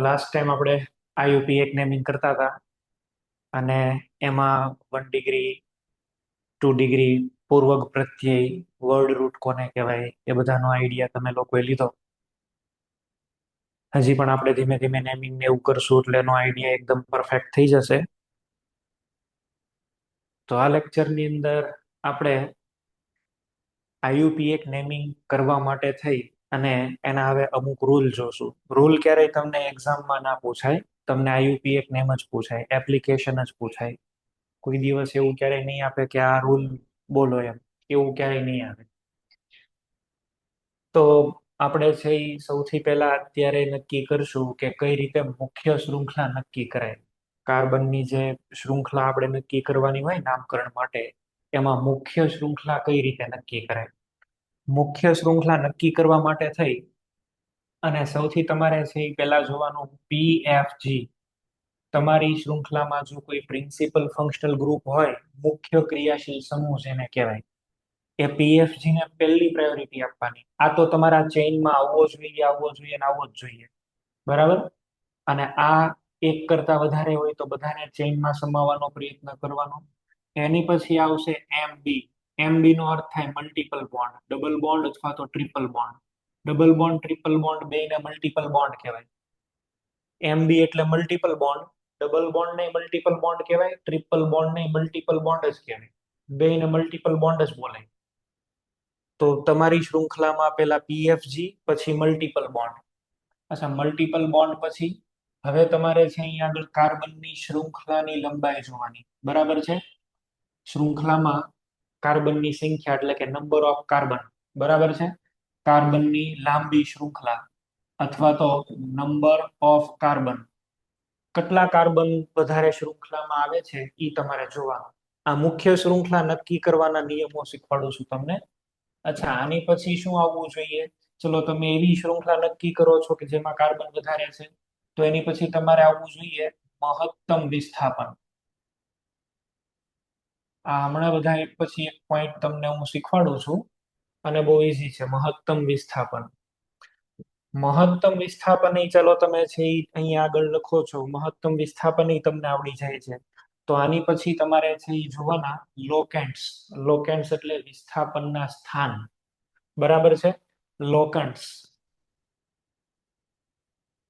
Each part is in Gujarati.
લાસ્ટ ટાઈમ આપણે આઈયુપી એક નેમિંગ કરતા હતા અને એમાં 1 ડિગ્રી 2 ડિગ્રી પૂર્વક પ્રત્યય વર્ડ રૂટ કોને કહેવાય એ બધાનો આઈડિયા તમે લોકોએ લીધો. હજી પણ આપણે ધીમે ધીમે નેમિંગ ને એવું કરશું એટલે એનો આઈડિયા એકદમ પરફેક્ટ થઈ જશે. તો આ લેક્ચરની અંદર આપણે આઈયુપી એક નેમિંગ કરવા માટે થઈ અને એના હવે અમુક રૂલ જોશું. રૂલ ક્યારેય તમને એક્ઝામમાં ના પૂછાય, તમને આઈયુપી એક નેમ જ પૂછાય, એપ્લિકેશન જ પૂછાય. કોઈ દિવસ એવું ક્યારેય નહીં આપે કે આ રૂલ બોલો એમ, એવું ક્યારેય નહીં આવે. તો આપણે છે ઈ સૌથી પહેલા અત્યારે નક્કી કરશું કે કઈ રીતે મુખ્ય શૃંખલા નક્કી કરાય. કાર્બનની જે શૃંખલા આપણે નક્કી કરવાની હોય નામકરણ માટે, એમાં મુખ્ય શૃંખલા કઈ રીતે નક્કી કરાય. મુખ્ય શૃંખલા નક્કી કરવા માટે થઈ અને સૌથી તમારે છે એ પહેલા જોવાનું PFG. તમારી શૃંખલામાં જો કોઈ પ્રિન્સિપલ ફંક્શનલ ગ્રુપ હોય, મુખ્ય ક્રિયાશીલ સમૂહ જેને કહેવાય, એ પીએફજી ને પહેલી પ્રાયોરિટી આપવાની. આ તો તમારા ચેઇનમાં આવવો જોઈએ, આવવો જોઈએ ને આવવો જ જોઈએ, બરાબર. અને આ એક કરતા વધારે હોય તો બધાને ચેઇનમાં સમાવવાનો પ્રયત્ન કરવાનો. એની પછી આવશે MB. MB નો અર્થ થાય મલ્ટિપલ બોન્ડ, ડબલ બોન્ડ અથવા તો triple bond. Double bond triple bond બેને મલ્ટિપલ બોન્ડ કહેવાય. MB એટલે મલ્ટિપલ બોન્ડ, ડબલ બોન્ડ ને મલ્ટિપલ બોન્ડ કહેવાય, ટ્રિપલ બોન્ડ ને મલ્ટિપલ બોન્ડ જ કહેવાય. બેને મલ્ટિપલ બોન્ડ જ બોલાય. તો તમારી શૃંખલામાં પેલા PFG પછી મલ્ટિપલ બોન્ડ. અચ્છા, મલ્ટિપલ બોન્ડ પછી હવે તમારે છે અહીંયા આગળ કાર્બનની શૃંખલાની લંબાઈ જોવાની, બરાબર છે. શૃંખલામાં કાર્બનની સંખ્યા એટલે કે નંબર ઓફ કાર્બન, બરાબર છે. કાર્બનની લાંબી શૃંખલા અથવા તો નંબર ઓફ કાર્બન, કેટલા કાર્બન વધારે શૃંખલામાં આવે છે એ તમારે જોવાનું. આ મુખ્ય શૃંખલા નક્કી કરવાના નિયમો શીખવાડું છું તમને. અચ્છા, આની પછી શું આવવું જોઈએ? ચલો, તમે એવી શૃંખલા નક્કી કરો છો કે જેમાં કાર્બન વધારે છે, તો એની પછી તમારે આવવું જોઈએ મહત્તમ વિસ્થાપન. આ હમણાં બધા એક પછી એક પોઈન્ટ તમને હું શીખવાડું છું અને બહુ ઈઝી છે. મહત્તમ વિસ્થાપન. મહત્તમ વિસ્થાપન ઈ ચાલો તમે છે ઈ અહીંયા આગળ લખો છો, મહત્તમ વિસ્થાપન ઈ તમને આવડી જાય છે. તો આની પછી તમારે છે ઈ જોવાના લોકેન્ટ્સ. લોકેન્ટ્સ એટલે વિસ્થાપનના સ્થાન, બરાબર છે. લોકેન્ટ્સ,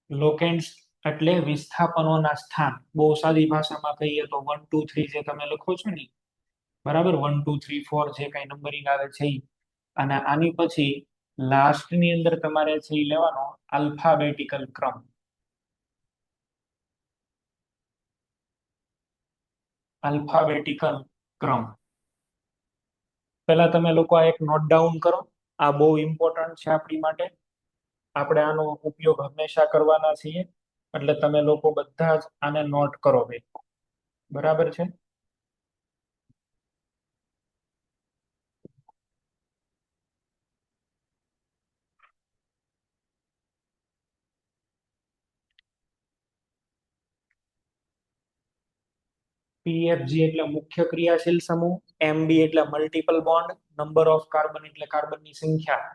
લોકેન્ટ્સ એટલે વિસ્થાપનોના સ્થાન. બહુ સાદી ભાષામાં કહીએ તો 1 2 3 જે તમે લખો છો ને, બરાબર, 1 2 3 4 જે કઈ નંબરિંગ આવે છે ઈ. અને આની પછી લાસ્ટ ની અંદર તમારે છે ઈ લેવાનો આલ્ફાબેટિકલ ક્રમ. આલ્ફાબેટિકલ ક્રમ. પહેલા તમે લોકો આ એક નોટ ડાઉન કરો. આ બહુ ઇમ્પોર્ટન્ટ છે આપણી માટે. આપણે આનો ઉપયોગ હંમેશા કરવાના છીએ, એટલે તમે લોકો બધા જ આને નોટ કરો ભાઈ, બરાબર છે. PFG એટલે મુખ્ય ક્રિયાશીલ સમૂહ, MB એટલે multiple bond, number of carbon એટલે કાર્બનની સંખ્યા,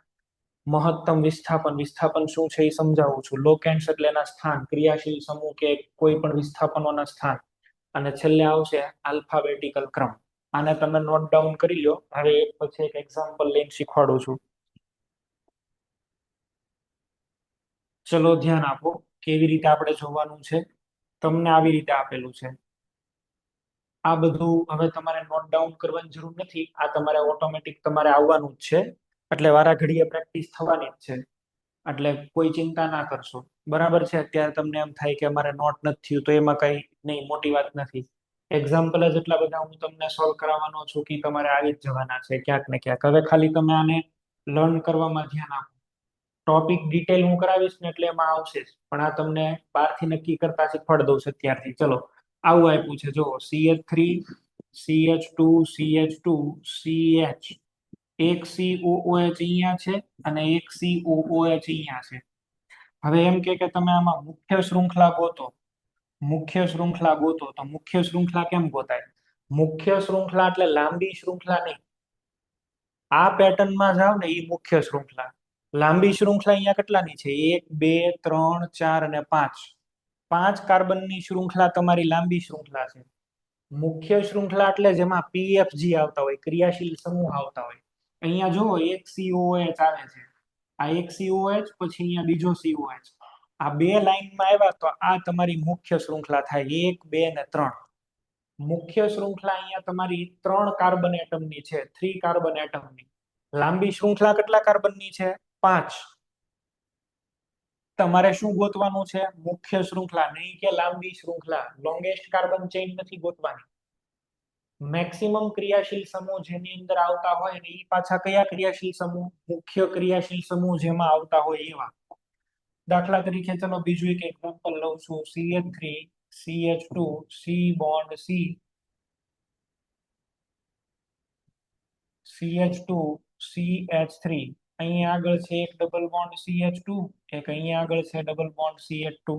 મહત્તમ વિસ્થાપન, વિસ્થાપન શું છે એ સમજાવું છું, લોકેન્ટ્સ એટલે એના સ્થાન, ક્રિયાશીલ સમૂહ કે કોઈ પણ વિસ્થાપનોના સ્થાન, અને છેલ્લે આવશે આલ્ફાબેટિકલ ક્રમ. આને તમે નોટ ડાઉન કરી લો. હવે એક પછી એક એક્ઝામ્પલ લઈને શીખવાડું છું. ચલો ધ્યાન આપો કેવી રીતે આપણે જોવાનું છે. તમને આવી રીતે આપેલું છે. આ બધું હવે તમારે નોટ ડાઉન કરવાની જરૂર નથી, આ તમારે ઓટોમેટિક તમારે આવવાનું જ છે. એટલે વારા ઘડીએ પ્રેક્ટિસ થવાની જ છે, એટલે કોઈ ચિંતા ના કરશો, બરાબર છે. અત્યારે તમને એમ થાય કે અમારે નોટ નથી થયું, તો એમાં કઈ નહીં, મોટી વાત નથી. એક્ઝામ્પલ જ એટલા બધા હું તમને સોલ્વ કરાવવાનો છું કે તમારે આવી જ જવાના છે ક્યાંક ને ક્યાંક. હવે ખાલી તમે આને લર્ન કરવામાં ધ્યાન આપો. ટોપિક ડિટેલ હું કરાવીશ ને એટલે એમાં આવશે જ, પણ આ તમને બહારથી નક્કી કરતા શીખવાડી દઉં છું અત્યારથી. ચલો, આવું આપ્યું છે જો, CH3 CH2 CH2 CH, એક COOH અહીંયા છે અને એક COOH અહીંયા છે. હવે એમ કે તમે આમાં મુખ્ય શૃંખલા ગોતો. મુખ્ય શૃંખલા ગોતો તો મુખ્ય શૃંખલા કેમ ગોતાય? મુખ્ય શૃંખલા એટલે લાંબી શૃંખલા નહીં. આ પેટર્નમાં જાવ ને એ મુખ્ય શૃંખલા. લાંબી શૃંખલા અહીંયા કેટલાની છે? 1 2 3 4 અને 5. 5 કાર્બનની શૃંખલા તમારી લાંબી શૃંખલા છે. મુખ્ય શૃંખલા એટલે જેમાં પીએફજી આવતા હોય, ક્રિયાશીલ સમૂહ આવતા હોય. અહીંયા જો એક COH આવે છે, આ એક COH, પછી અહીંયા બીજો COH. આ બે લાઈનમાં આવ્યા તો આ તમારી મુખ્ય શૃંખલા થાય, 1 2 ને 3. મુખ્ય શૃંખલા અહીંયા તમારી 3 કાર્બન એટમની છે, 3 કાર્બન એટમની. લાંબી શૃંખલા કેટલા કાર્બનની છે? 5. તમારે શું ગોતવાનું છે? મુખ્ય શૃંખલા, નહીં કે લાંબી શૃંખલા. લોંગેસ્ટ કાર્બન ચેઇન નથી ગોતવાની. મેક્સિમમ ક્રિયાશીલ સમૂહ જેની અંદર આવતા હોય ને એ પાછા કયા ક્રિયાશીલ સમૂહ? મુખ્ય ક્રિયાશીલ સમૂહ જેમાં આવતા હોય એવા. દાખલા તરીકે ચલો બીજું એક એક્ઝામ્પલ લઉં છું. CH3 CH2 C bond C, CH2 CH3. અહીંયા આગળ છે એક ડબલ બોન્ડ CH2, એક અહીંયા આગળ છે ડબલ બોન્ડ CH2.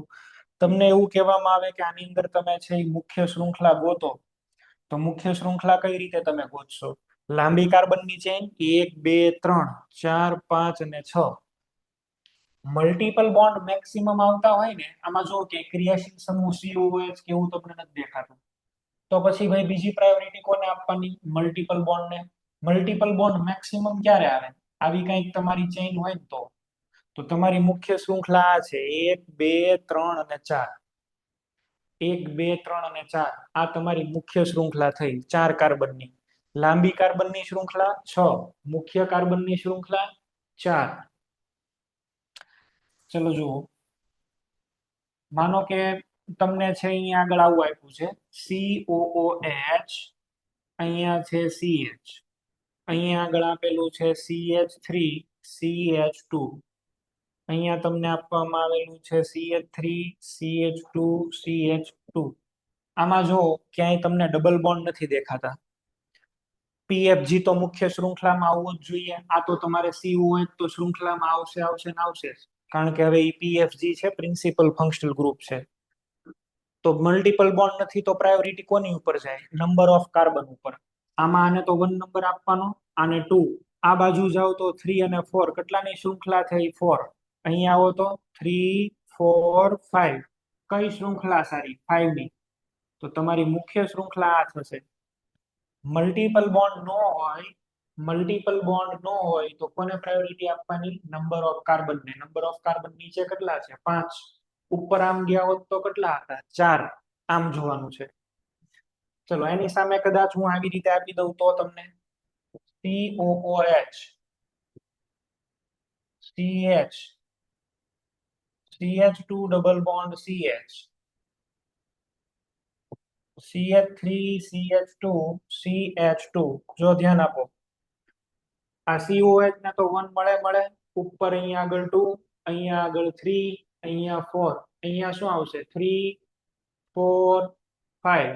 તમને એવું કહેવામાં આવે કે આની અંદર તમે છે એ મુખ્ય શૃંખલા ગોતો. તો મુખ્ય શૃંખલા કઈ રીતે તમે ગોતશો? લાંબી કાર્બનની ચેઇન 1 2 3 4 5 અને 6. મલ્ટીપલ બોન્ડ મેક્સિમમ આવતા હોય ને, આમાં જો કે ક્રિયાશીલ સમૂહ COH કેવું તમને નથી દેખાતું, તો પછી ભાઈ બીજી પ્રાયોરિટી કોને આપવાની? મલ્ટીપલ બોન્ડ ને. મલ્ટીપલ બોન્ડ મેક્સિમમ ક્યારે આવે? આવી કંઈક તમારી ચેઇન હોય ને તો તમારી મુખ્ય શૃંખલા આ છે 1 2 3 અને 4. 1 2 3 અને 4 આ તમારી મુખ્ય શૃંખલા થઈ 4 કાર્બનની. લાંબી કાર્બનની શૃંખલા 6, મુખ્ય કાર્બનની શૃંખલા 4. ચલો જુઓ, માનો કે તમને છે અહીંયા આગળ આવું આપ્યું છે COOH, અહીંયા છે CH, અહીંયા આગળ આપેલું છે CH3 CH2, અહીંયા તમને આપવામાં આવેલું છે CH3 CH2 CH2. આમાં જો ક્યાંય તમને ડબલ બોન્ડ નથી દેખાતા. પીએફજી તો મુખ્ય શૃંખલામાં આવવું જ જોઈએ. આ તો તમારે COH તો શૃંખલામાં આવશે આવશે ને આવશે, કારણ કે હવે પીએફજી છે, પ્રિન્સિપલ ફંક્શનલ ગ્રુપ છે. તો મલ્ટીપલ બોન્ડ નથી તો પ્રાયોરિટી કોની ઉપર જાય? નંબર ઓફ કાર્બન ઉપર. આમાં આને તો 1 નંબર આપવાનો, આને 2. આ બાજુ જાઓ તો 3 અને 4. કેટલાની શૃંખલા થઈ? 4. અહીંયા આવો તો 3 4 5. કઈ શૃંખલા સારી? 5 ની. તો તમારી મુખ્ય શૃંખલા આ થશે. મલ્ટીપલ બોન્ડ નો હોય, મલ્ટીપલ બોન્ડ નો હોય તો કોને પ્રાયોરિટી આપવાની? નંબર ઓફ કાર્બન ને. નંબર ઓફ કાર્બન નીચે કેટલા છે? 5. ઉપર આમ ગયા હોત તો કેટલા હતા? 4. આમ જોવાનું છે. ચલો એની સામે કદાચ હું આવી રીતે આપી દઉં તો તમને COOH CH CH2 double bond CH CH3 CH2 CH2. જો ધ્યાન આપો, આ COH ને તો 1 મળે, ઉપર અહીંયા આગળ 2, અહીંયા આગળ 3, અહીંયા 4. અહીંયા શું આવશે? 3 4 5.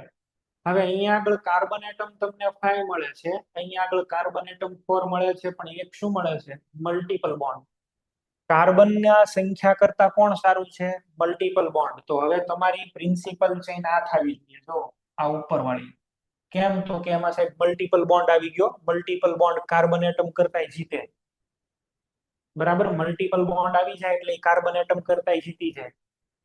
હવે અહીંયા આગળ કાર્બન એટમ તમને 5 મળે છે, અહીંયા આગળ કાર્બન એટમ 4 મળે છે, પણ એક શું મળે છે? Multiple bond. કાર્બનના સંખ્યા કરતા કોણ સારું છે? Multiple bond. તો હવે તમારી પ્રિન્સિપલ ચેઇન આ થવી જોઈએ, જો આ ઉપરવાળી. કેમ? તો કે એમાં સાહેબ મલ્ટીપલ બોન્ડ આવી ગયો. મલ્ટીપલ બોન્ડ કાર્બન એટમ કરતા જીતે. બરાબર, મલ્ટીપલ બોન્ડ આવી જાય એટલે કાર્બન એટમ કરતા જીતી જાય.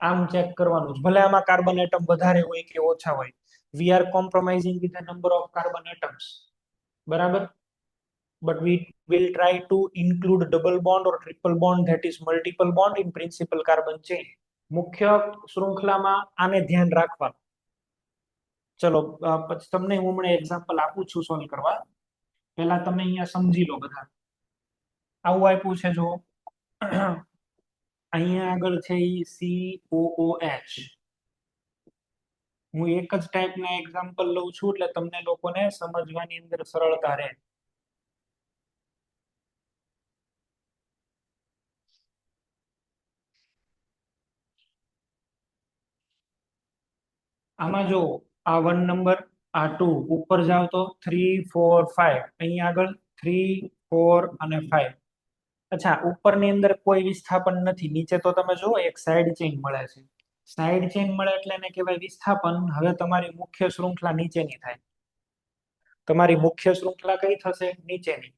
આમ ચેક કરવાનું છે. ભલે આમાં કાર્બન એટમ વધારે હોય કે ઓછા હોય, we are compromising with the number of carbon atoms. બરાબર, but we will try to include double bond or triple bond, that is multiple bond in principal carbon chain. મુખ્ય શૃંખલામાં આને ધ્યાન રાખવાનું. ચલો પછી તમને હું હમણાં એક્ઝામ્પલ આપું છું સોલ્વ કરવા. પહેલા તમે અહીંયા સમજી લો બધા. આવું આપ્યું છે જો, અહીંયા આગળ છે COOH. હું એક જ ટાઈપના એક્ઝામ્પલ લઉં છું એટલે તમને લોકોને સમજવાની અંદર સરળતા રહે. આમાં જો આ 1 નંબર, આ 2, ઉપર જાવ તો 3 4 5, અહીંયા આગળ 3 4 અને 5. અચ્છા, ઉપરની અંદર કોઈ વિસ્થાપન નથી, નીચે તો તમે જુઓ એક સાઈડ ચેઇન મળે છે. સાઈડ ચેઇન મળે એટલે એને કહેવાય વિસ્થાપન. હવે તમારી મુખ્ય શૃંખલા નીચેની થાય. તમારી મુખ્ય શૃંખલા કઈ થશે? નીચેની.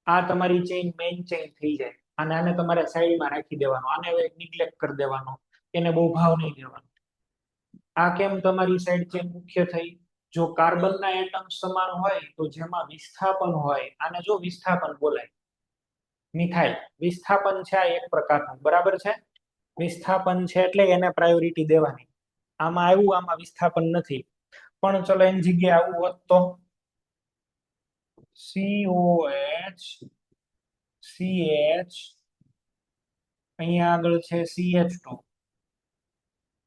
આ તમારી ચેઇન મેઇન ચેઇન થઈ જાય. અને આને તમારે સાઈડમાં રાખી દેવાનો, આને હવે નિગ્લેક્ટ કરી દેવાનો, એને બહુ ભાવ નહીં દેવાનો. આ કેમ તમારી સાઈડ ચેન મુખ્ય થઈ? જો કાર્બનના એટમ સમાન હોય તો જેમાં વિસ્થાપન હોય, આને જો વિસ્થાપન બોલાય. મિથાઇલ વિસ્થાપન છે આ એક પ્રકારનું, બરાબર છે. વિસ્થાપન છે એટલે એને પ્રાયોરિટી દેવાની. આમાં આવ્યું, આમાં વિસ્થાપન નથી. પણ ચલો એની જગ્યાએ આવું હોત તો COH CH, અહીંયા આગળ છે CH2,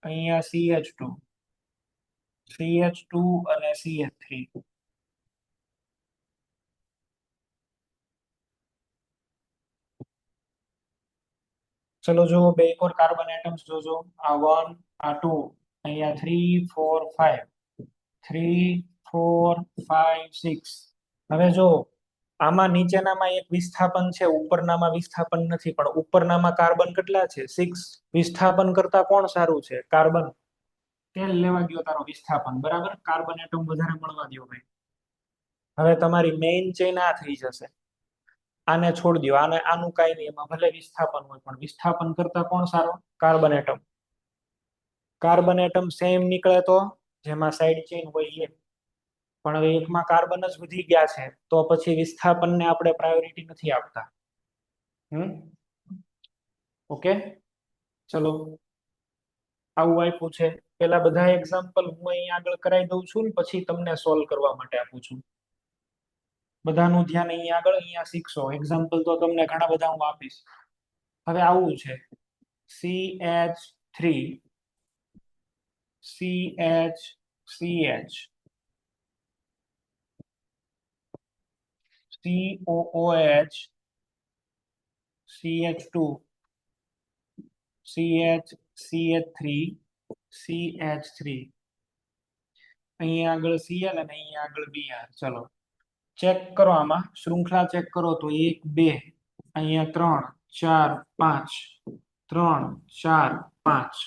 અહીંયા CH2 CH2 અને CH3. ચલો જો બે પર કાર્બન એટમ્સ જોજો. આ 1, આ 2, અહીંયા 3 4 5, 3 4 5 6. હવે જો આમાં નીચેનામાં એક વિસ્થાપન છે, ઉપરનામાં વિસ્થાપન નથી. પણ ઉપરનામાં કાર્બન કેટલા છે? 6. વિસ્થાપન કરતા કોણ સારું છે? કાર્બન. તેલ લેવા ગયો તારો વિસ્થાપન, બરાબર. કાર્બન એટમ વધારે મળવા દો ભાઈ. હવે તમારી મેઇન ચેન આ થઈ જશે. આને છોડી દો, આને આનું કઈ નહીં, એમાં ભલે વિસ્થાપન હોય પણ વિસ્થાપન કરતા કોણ સારો? Carbon atom. Carbon atom same નીકળે તો જેમાં સાઈડ ચેન હોય એ. પણ હવે એકમાં કાર્બન જ વધી ગયા છે તો પછી વિસ્થાપનને આપણે પ્રાયોરિટી નથી આપતા. ઓકે, ચલો આવું આપ્યું છે. પેલા બધા એક્ઝામ્પલ હું અહીં આગળ કરાવી દઉં છું ને પછી તમને સોલ્વ કરવા માટે આપું છું. બધાનું ધ્યાન અહીં આગળ, અહીંયા શીખશો. એક્ઝામ્પલ તો તમને ઘણા બધા હું આપીશ. હવે આવું છે CH3 CH CH COOH CH2 CH CH3 CH3, અહીંયા આગળ Cl અને અહીંયા આગળ Br. ચલો ચેક કરો, આમાં શૃંખલા ચેક કરો તો 1 2, અહીંયા 3 4 5, 3 4 5.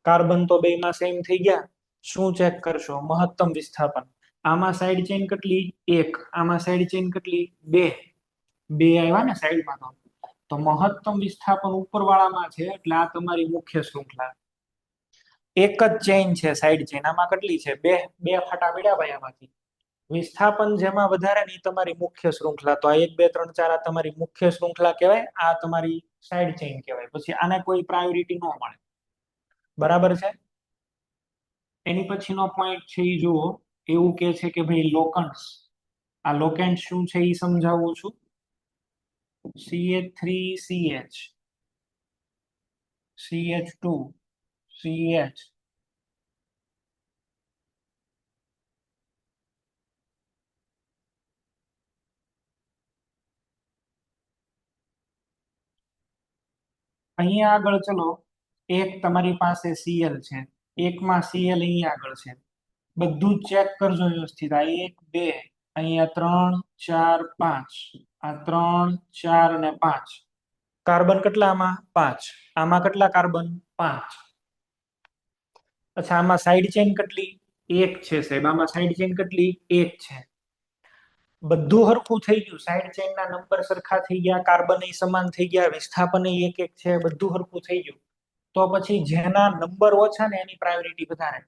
કાર્બન તો બેમાં સેમ થઈ ગયા. શું ચેક કરશો? મહત્તમ વિસ્થાપન. આમાં સાઈડ ચેન કેટલી? 1. આમાં સાઈડ ચેન કેટલી? 2. 2 આવ્યા ને સાઈડમાં. તો મહત્તમ વિસ્થાપન ઉપરવાળામાં છે એટલે આ તમારી મુખ્ય શૃંખલા. એક જ ચેન છે સાઈડ ચેન, આમાં કેટલી છે? 2. 2 ફાટા પડ્યા ભાઈ આમાંથી. વિસ્થાપન જેમાં વધારે ની તમારી મુખ્ય શૃંખલા. તો આ 1 2 3 4 આ તમારી મુખ્ય શૃંખલા કહેવાય, આ તમારી સાઈડ ચેન કહેવાય. પછી આને કોઈ પ્રાયોરિટી ન મળે, બરાબર છે. એની પછીનો પોઈન્ટ છે એ જુઓ. એવું કે છે કે ભાઈ લોકન્ટ્સ. આ લોકેન્ટ શું છે એ સમજાવું છું. CH3CH CH2CH અહીંયા આગળ ચલો એક તમારી પાસે Cl છે, એકમાં Cl અહીંયા આગળ છે. બધું જ ચેક કરજો વ્યવસ્થિત. આ 1 2, અહીંયા 3 4 5, આ 3 4 અને 5. કાર્બન કેટલા આમાં? 5. આમાં કેટલા કાર્બન? 5. અચ્છા, આમાં સાઈડ ચેન કેટલી? 1 છે સાહેબ. આમાં સાઈડ ચેન કેટલી? 1 છે. બધું હરખું થઈ ગયું. સાઈડ ચેનના નંબર સરખા થઈ ગયા, કાર્બન સમાન થઈ ગયા, વિસ્થાપન 1 1 છે, બધું હરખું થઈ ગયું. તો પછી જેના નંબર ઓછા ને એની પ્રાયોરિટી વધારે.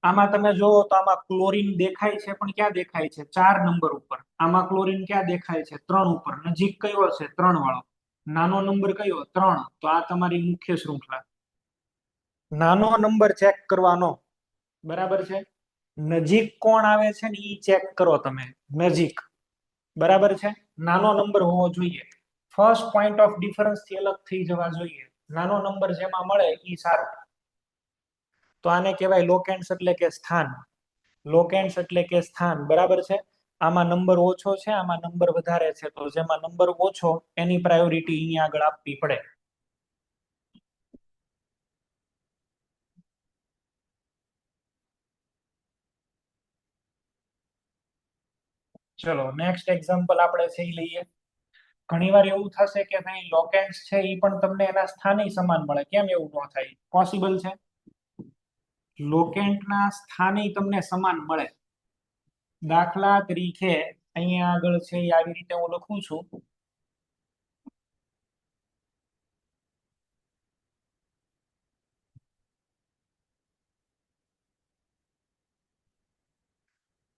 આમાં તમે જોવો તો આમાં ક્લોરીન દેખાય છે પણ ક્યાં દેખાય છે? 4 નંબર ઉપર. આમાં ક્લોરીન ક્યાં દેખાય છે? 3 ઉપર. નજીક કયો છે? 3 વાળો. નાનો નંબર કયો? 3. તો આ તમારી મુખ્ય શૃંખલા. નાનો નંબર ચેક કરવાનો, બરાબર છે. નજીક કોણ આવે છે ને ઈ ચેક કરો તમે. નજીક, બરાબર છે. નાનો નંબર હોવો જોઈએ. ફર્સ્ટ પોઈન્ટ ઓફ ડિફરન્સ થી અલગ થઈ જવા જોઈએ. નાનો નંબર જેમાં મળે ઈ સારું. તો આને કહેવાય લોકેન્ટ્સ એટલે કે સ્થાન. લોકેન્ટ્સ એટલે કે સ્થાન, બરાબર છે. આમાં નંબર ઓછો છે, આમાં નંબર વધારે છે. તો જેમાં નંબર ઓછો એની પ્રાયોરિટી અહીંયા આગળ આપવી પડે. ચલો નેક્સ્ટ એક્ઝામ્પલ આપણે છે ઈ લઈએ. ઘણીવાર એવું થશે કે ભાઈ લોકેન્ટ્સ છે ઈ પણ તમને એના સ્થાને સમાન મળે. કેમ એવું ન થાય? પોસિબલ છે. લોકેન્ટના સ્થાને તમને સમાન મળે. દાખલા તરીકે અહીંયા આગળ છે એ આવી રીતે હું લખું છું.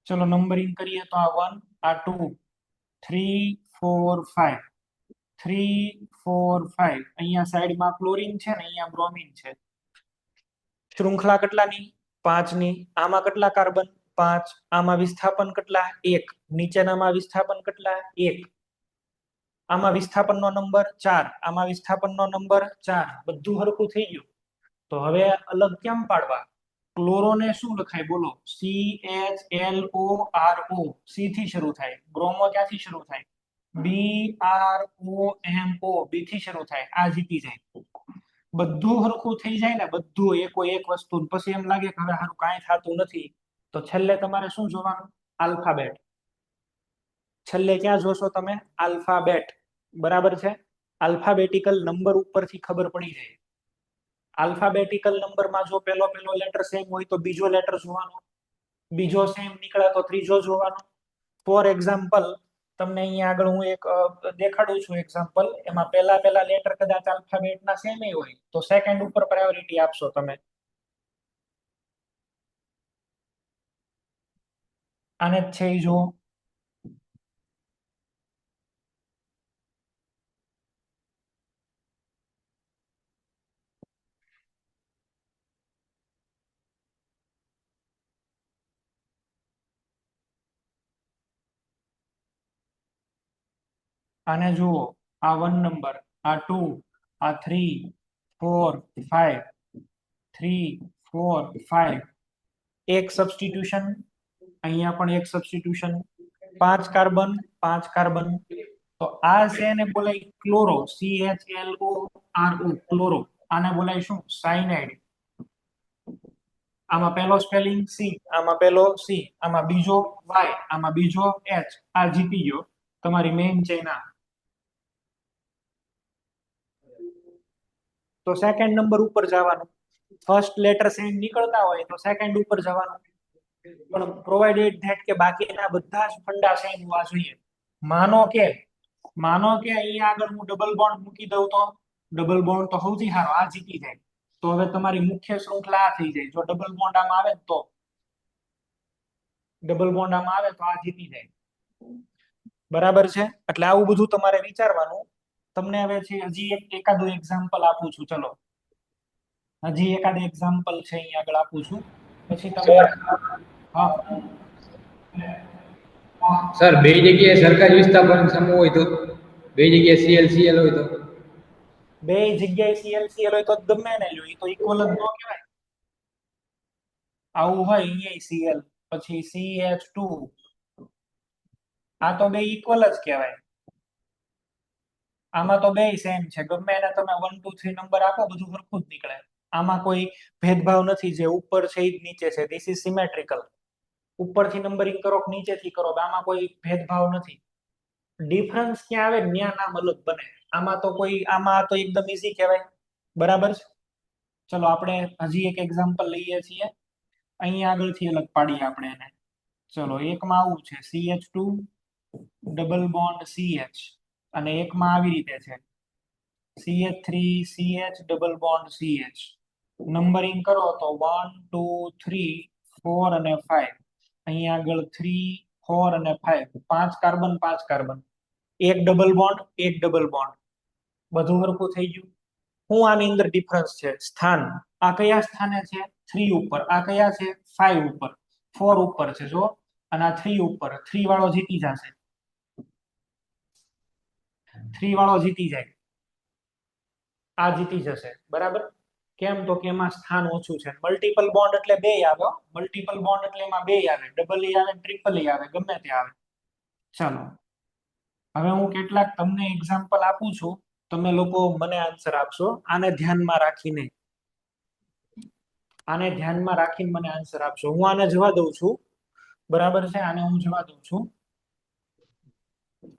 ચલો નંબરિંગ કરીએ તો આ 1, આ 2, 3, 4, 5, 3, 4, 5. અહીંયા સાઈડમાં ક્લોરીન છે ને અહીંયા બ્રોમિન છે. શૃંખલા કેટલાની? 5 ની. આમાં કેટલા કાર્બન? 5. આમાં વિસ્થાપન કેટલા? 1. નીચેનામાં વિસ્થાપન કેટલા? 1. આમાં વિસ્થાપનનો નંબર 4. આમાં વિસ્થાપનનો નંબર 4. બધું હરખું થઈ ગયું. તો હવે અલગ કેમ પાડવા? ક્લોરોને શું લખાય બોલો? CHLORO. સી થી શરૂ થાય. બ્રોમો ક્યાંથી શરૂ થાય? BROMO. બી થી શરૂ થાય. આ જીતી જાય. બધું હરખું થઈ જાય ને, બધું એકો એક વસ્તુ, પછી એમ લાગે કે હવે હારું કાંઈ થતું નથી, તો છેલ્લે તમારે શું જોવાનું? આલ્ફાબેટ. છેલ્લે ક્યાં જોશો તમે? આલ્ફાબેટ. બરાબર છે? આલ્ફાબેટિકલ નંબર ઉપરથી ખબર પડી જાય. આલ્ફાબેટિકલ નંબરમાં જો પેલો લેટર સેમ હોય તો બીજો લેટર જોવાનો, બીજો સેમ નીકળે તો ત્રીજો જોવાનો. ફોર એક્ઝામ્પલ, તમને અહીંયા આગળ હું એક દેખાડું છું એક્ઝામ્પલ. એમાં પેલા લેટર કદાચ આલ્ફાબેટના સેમ હોય તો સેકન્ડ ઉપર પ્રાયોરિટી આપશો તમે. આને જ છે જો. આને જુઓ, આ 1 નંબર, આ 2, આ 3, 4, 5, 3, 4, 5. એક સબસ્ટિટ્યુશન, અહીંયા પણ એક સબસ્ટિટ્યુશન. 5 carbon, 5 carbon. તો આ છે ને બોલાય ક્લોરો, CHLORO, ક્લોરો. આને બોલાય શું? સાયનાઇડ. આમાં પહેલો સ્પેલિંગ સી, આમાં પહેલો સી, આમાં બીજો વાય, આમાં બીજો એચ. આ જીતી ગયો તમારી મેઇન ચેઇન. તો સેકન્ડ નંબર ઉપર જવાનું. ફર્સ્ટ લેટર સેમ નીકળતા હોય તો સેકન્ડ ઉપર જવાનું. પણ પ્રોવાઇડેડ ધેટ કે બાકીના બધા જ ફંડા સેમ હોવા જોઈએ. માનો કે અહીંયા આગળ હું ડબલ બોન્ડ મૂકી દઉં તો ડબલ બોન્ડ તો સૌથી સારો, આ જીતી જાય. તો હવે તમારી મુખ્ય શૃંખલા આ થઈ જાય. જો ડબલ બોન્ડ આમાં આવે તો આ જીતી જાય. બરાબર છે? એટલે આવું બધું તમારે વિચારવાનું. તમને હવે છે હજી એકાદું એક્ઝામ્પલ આપું છું. ચલો હજી એકાદ એક્ઝામ્પલ છે અહીંયા આગળ આપું છું, પછી તમે. હા સર, બે જગ્યાએ સરખા જ વિસ્થાપન સમૂહ હોય તો, બે જગ્યાએ CL હોય તો? બે જગ્યાએ CL હોય તો ગમે ને લ્યો, એ તો ઇક્વલ જ ન કહેવાય. આવું હોય અહીંયા Cl પછી CH2, આ તો બે ઇક્વલ જ કહેવાય. આમાં તો બે સેમ છે. ગમે એને તમે 1, 2, 3 નંબર આપો, બધું સરખું જ નીકળે. આમાં કોઈ ભેદભાવ નથી. જે ઉપર છે એ જ નીચે છે. This is symmetrical. ઉપરથી નંબરિંગ કરો કે નીચેથી કરો, આમાં કોઈ ભેદભાવ નથી. ડિફરન્સ ક્યાં આવે? ત્યાં નામ અલગ બને. આમાં તો એકદમ ઈઝી કહેવાય. બરાબર છે? ચલો આપણે હજી એક એક્ઝામ્પલ લઈએ છીએ. અહીંયા આગળથી અલગ પાડીએ આપણે એને. ચલો એકમાં આવું છે CH2 ડબલ બોન્ડ CH, અને એકમાં આવી રીતે છે CH3 CH double bond CH. Numbering કરો તો 1, 2, 3, 4 અને 5. અહીંયા આગળ 3, 4 અને 5. 5 કાર્બન, 5 કાર્બન. એક ડબલ બોન્ડ, એક ડબલ બોન્ડ. બધું સરખું થઈ ગયું. શું આની અંદર ડિફરન્સ છે? સ્થાન. આ કયા સ્થાને છે? 3 ઉપર. આ કયા છે? 5 ઉપર. 4 ઉપર છે જો, અને આ 3 ઉપર. 3 વાળો જીતી જશે. 3 વાળો જીતી જાય. આ જીતી જશે. બરાબર? કેમ? તો કે એમાં સ્થાન ઓછું છે. મલ્ટિપલ બોન્ડ એટલે બે આવે. મલ્ટિપલ બોન્ડ એટલે એમાં બે આવે. ડબલ આવે, ટ્રિપલ આવે, ગમે તે આવે. ચાલો હવે હું કેટલાક તમને એક્ઝામ્પલ આપું છું. તમે લોકો મને આન્સર આપશો. આને ધ્યાનમાં રાખીને મને આન્સર આપશો. હું આને જવા દઉં છું. બરાબર છે? આને હું જવા દઉં છું.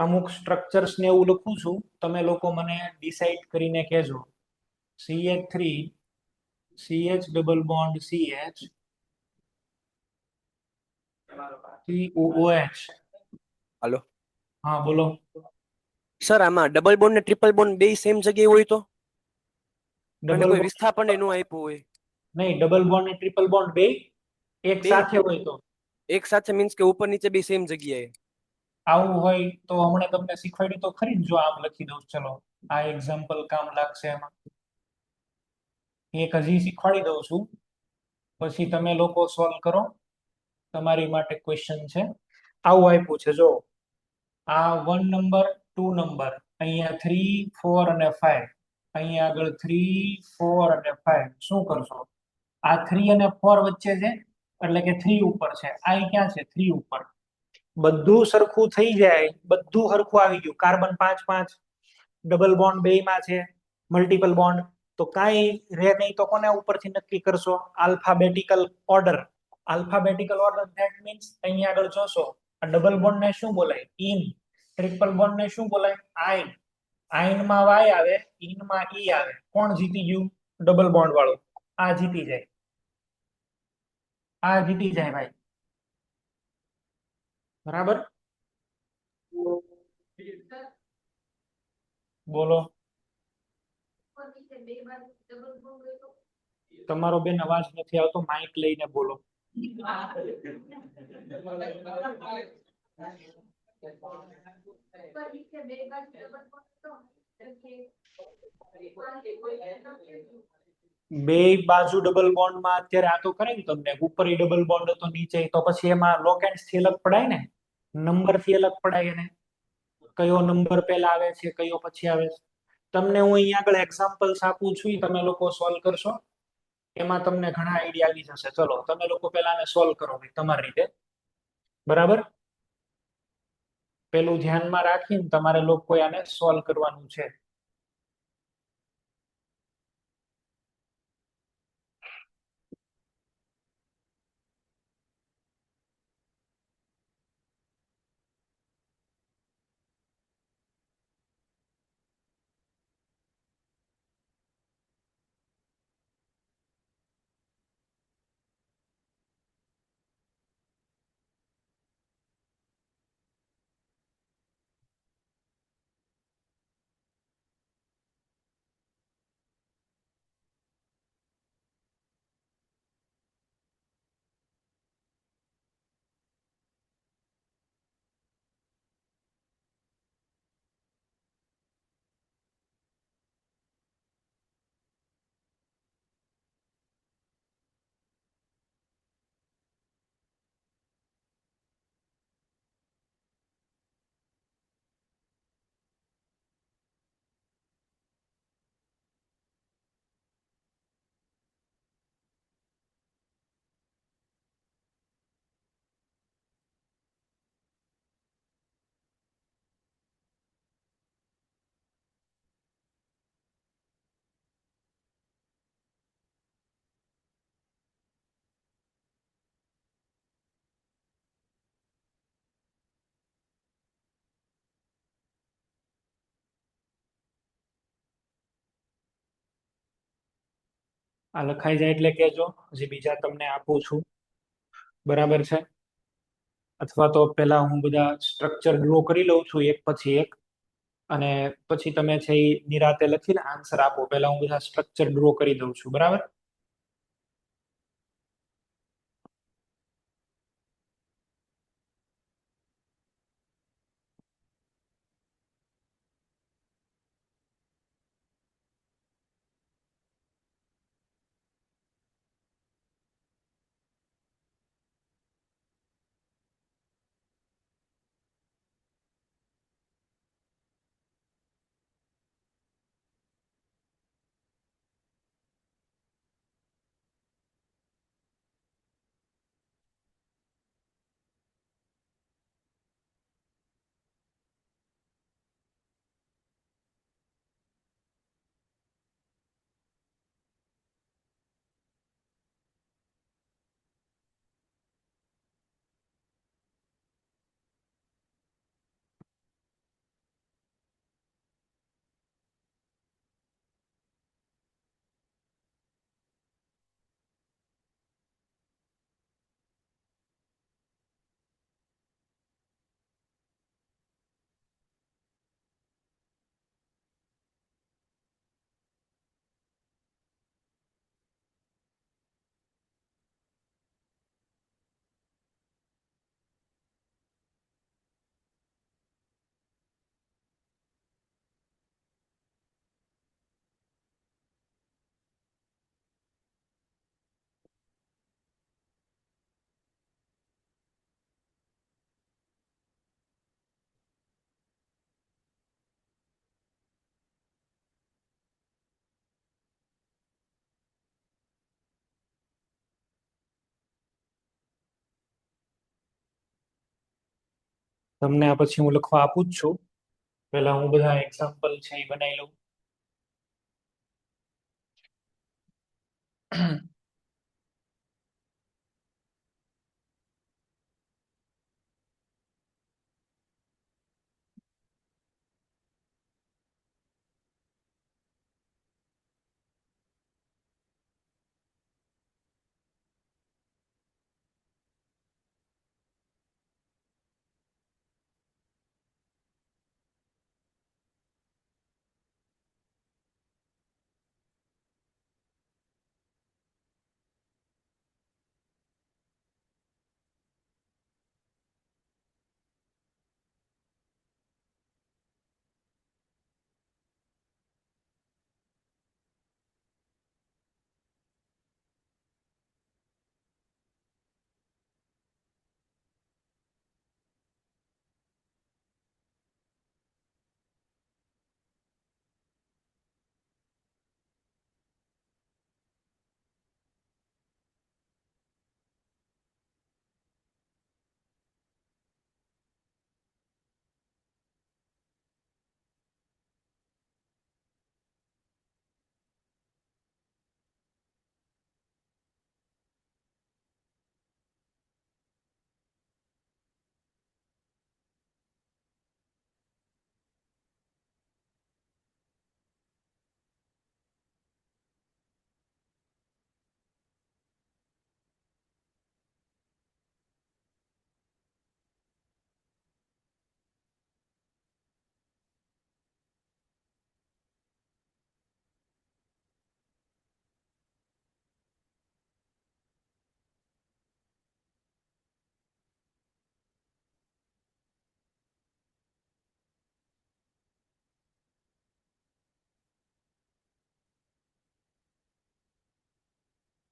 અમુક સ્ટ્રક્ચર્સ ને એવું લખું છું. તમે લોકો મને ડિસાઈડ કરીને કહેજો. CH3 CH double bond CH COOH. હાલો હા બોલો. સર, આમાં ડબલ બોન્ડ ને ટ્રિપલ બોન્ડ બે સેમ જગ્યાએ હોય તો? અને ડબલ કોઈ વિસ્થાપન એનું આપ્યું હોય? નહીં, ડબલ બોન્ડ ને ટ્રિપલ બોન્ડ બે એક બે સાથે હોય તો. એક સાથે મીન્સ કે ઉપર નીચે બે સેમ જગ્યાએ? આવું હોય તો હમણાં તમને શીખવાડી તો ખરી ને, જો આમ લખી દઉં, ચલો આ એક્ઝામ્પલ કામ લાગશે એમાં. એક હજી શીખવાડી દઉં છું, પછી તમે લોકો સોલ્વ કરો. તમારી માટે ક્વેશ્ચન છે. આવું આપ્યું છે, જો આ 1 નંબર, 2 નંબર, અહીંયા 3, 4 અને 5, અહીંયા આગળ 3, 4 અને 5. શું કરશો? આ 3 અને 4 વચ્ચે છે, એટલે કે 3 ઉપર છે. આ ક્યાં છે? 3 ઉપર. બધું સરખું થઈ જાય, બધું સરખું આવી ગયું. કાર્બન 5 5, ડબલ બોન્ડ બે માં છે, મલ્ટિપલ બોન્ડ તો કાંઈ રે નહીં. તો કોને ઉપરથી નક્કી કરશો? Alphabetical order. Alphabetical order that means અહીંયા આગળ જોશો, આ ડબલ બોન્ડ ને શું બોલાય? ઇન. ટ્રિપલ બોન્ડ ને શું બોલાય? આઇન. આઇન માં વાય આવે, ઇન માં ઈ આવે. કોણ જીતી ગયું? ડબલ બોન્ડ વાળું. આ જીતી જાય, આ જીતી જાય ભાઈ. બરાબર, બોલો. તમારો બેન અવાજ નથી આવતો, માઇક લઈને બોલો. બે બાજુ ડબલ બોન્ડ માં અત્યારે આ તો કરે ને તમને, ઉપર ડબલ બોન્ડ હતો, નીચે, તો પછી એમાં લોકેન્ડ્સ થી અલગ પડાય ને, નંબર થી અલગ પડાય. એને કયો નંબર પહેલા આવે છે, કયો પછી આવે છે. તમને હું અહીંયા આગળ એક્ઝામ્પલ્સ આપું છું, ઈ તમે લોકો સોલ્વ કરશો. એમાં તમને ઘણા આઈડિયા આવી જશે. ચલો તમે લોકો પહેલા આને સોલ્વ કરો ભાઈ તમારી રીતે. બરાબર, પેલું ધ્યાનમાં રાખીને તમારે લોકો આને સોલ્વ કરવાનું છે. આ લખાઈ જાય એટલે કેજો, હજી બીજા તમને આપું છું. બરાબર છે? અથવા તો પેલા હું બધા સ્ટ્રક્ચર ડ્રો કરી લઉં છું એક પછી એક, અને પછી તમે છે એ નિરાતે લખીને આન્સર આપો. પેલા હું બધા સ્ટ્રક્ચર ડ્રો કરી દઉં છું. બરાબર, તમને આ પછી હું લખવા આપું જ છું. પહેલા હું બધા એક્ઝામ્પલ છે એ બનાવી લઉં.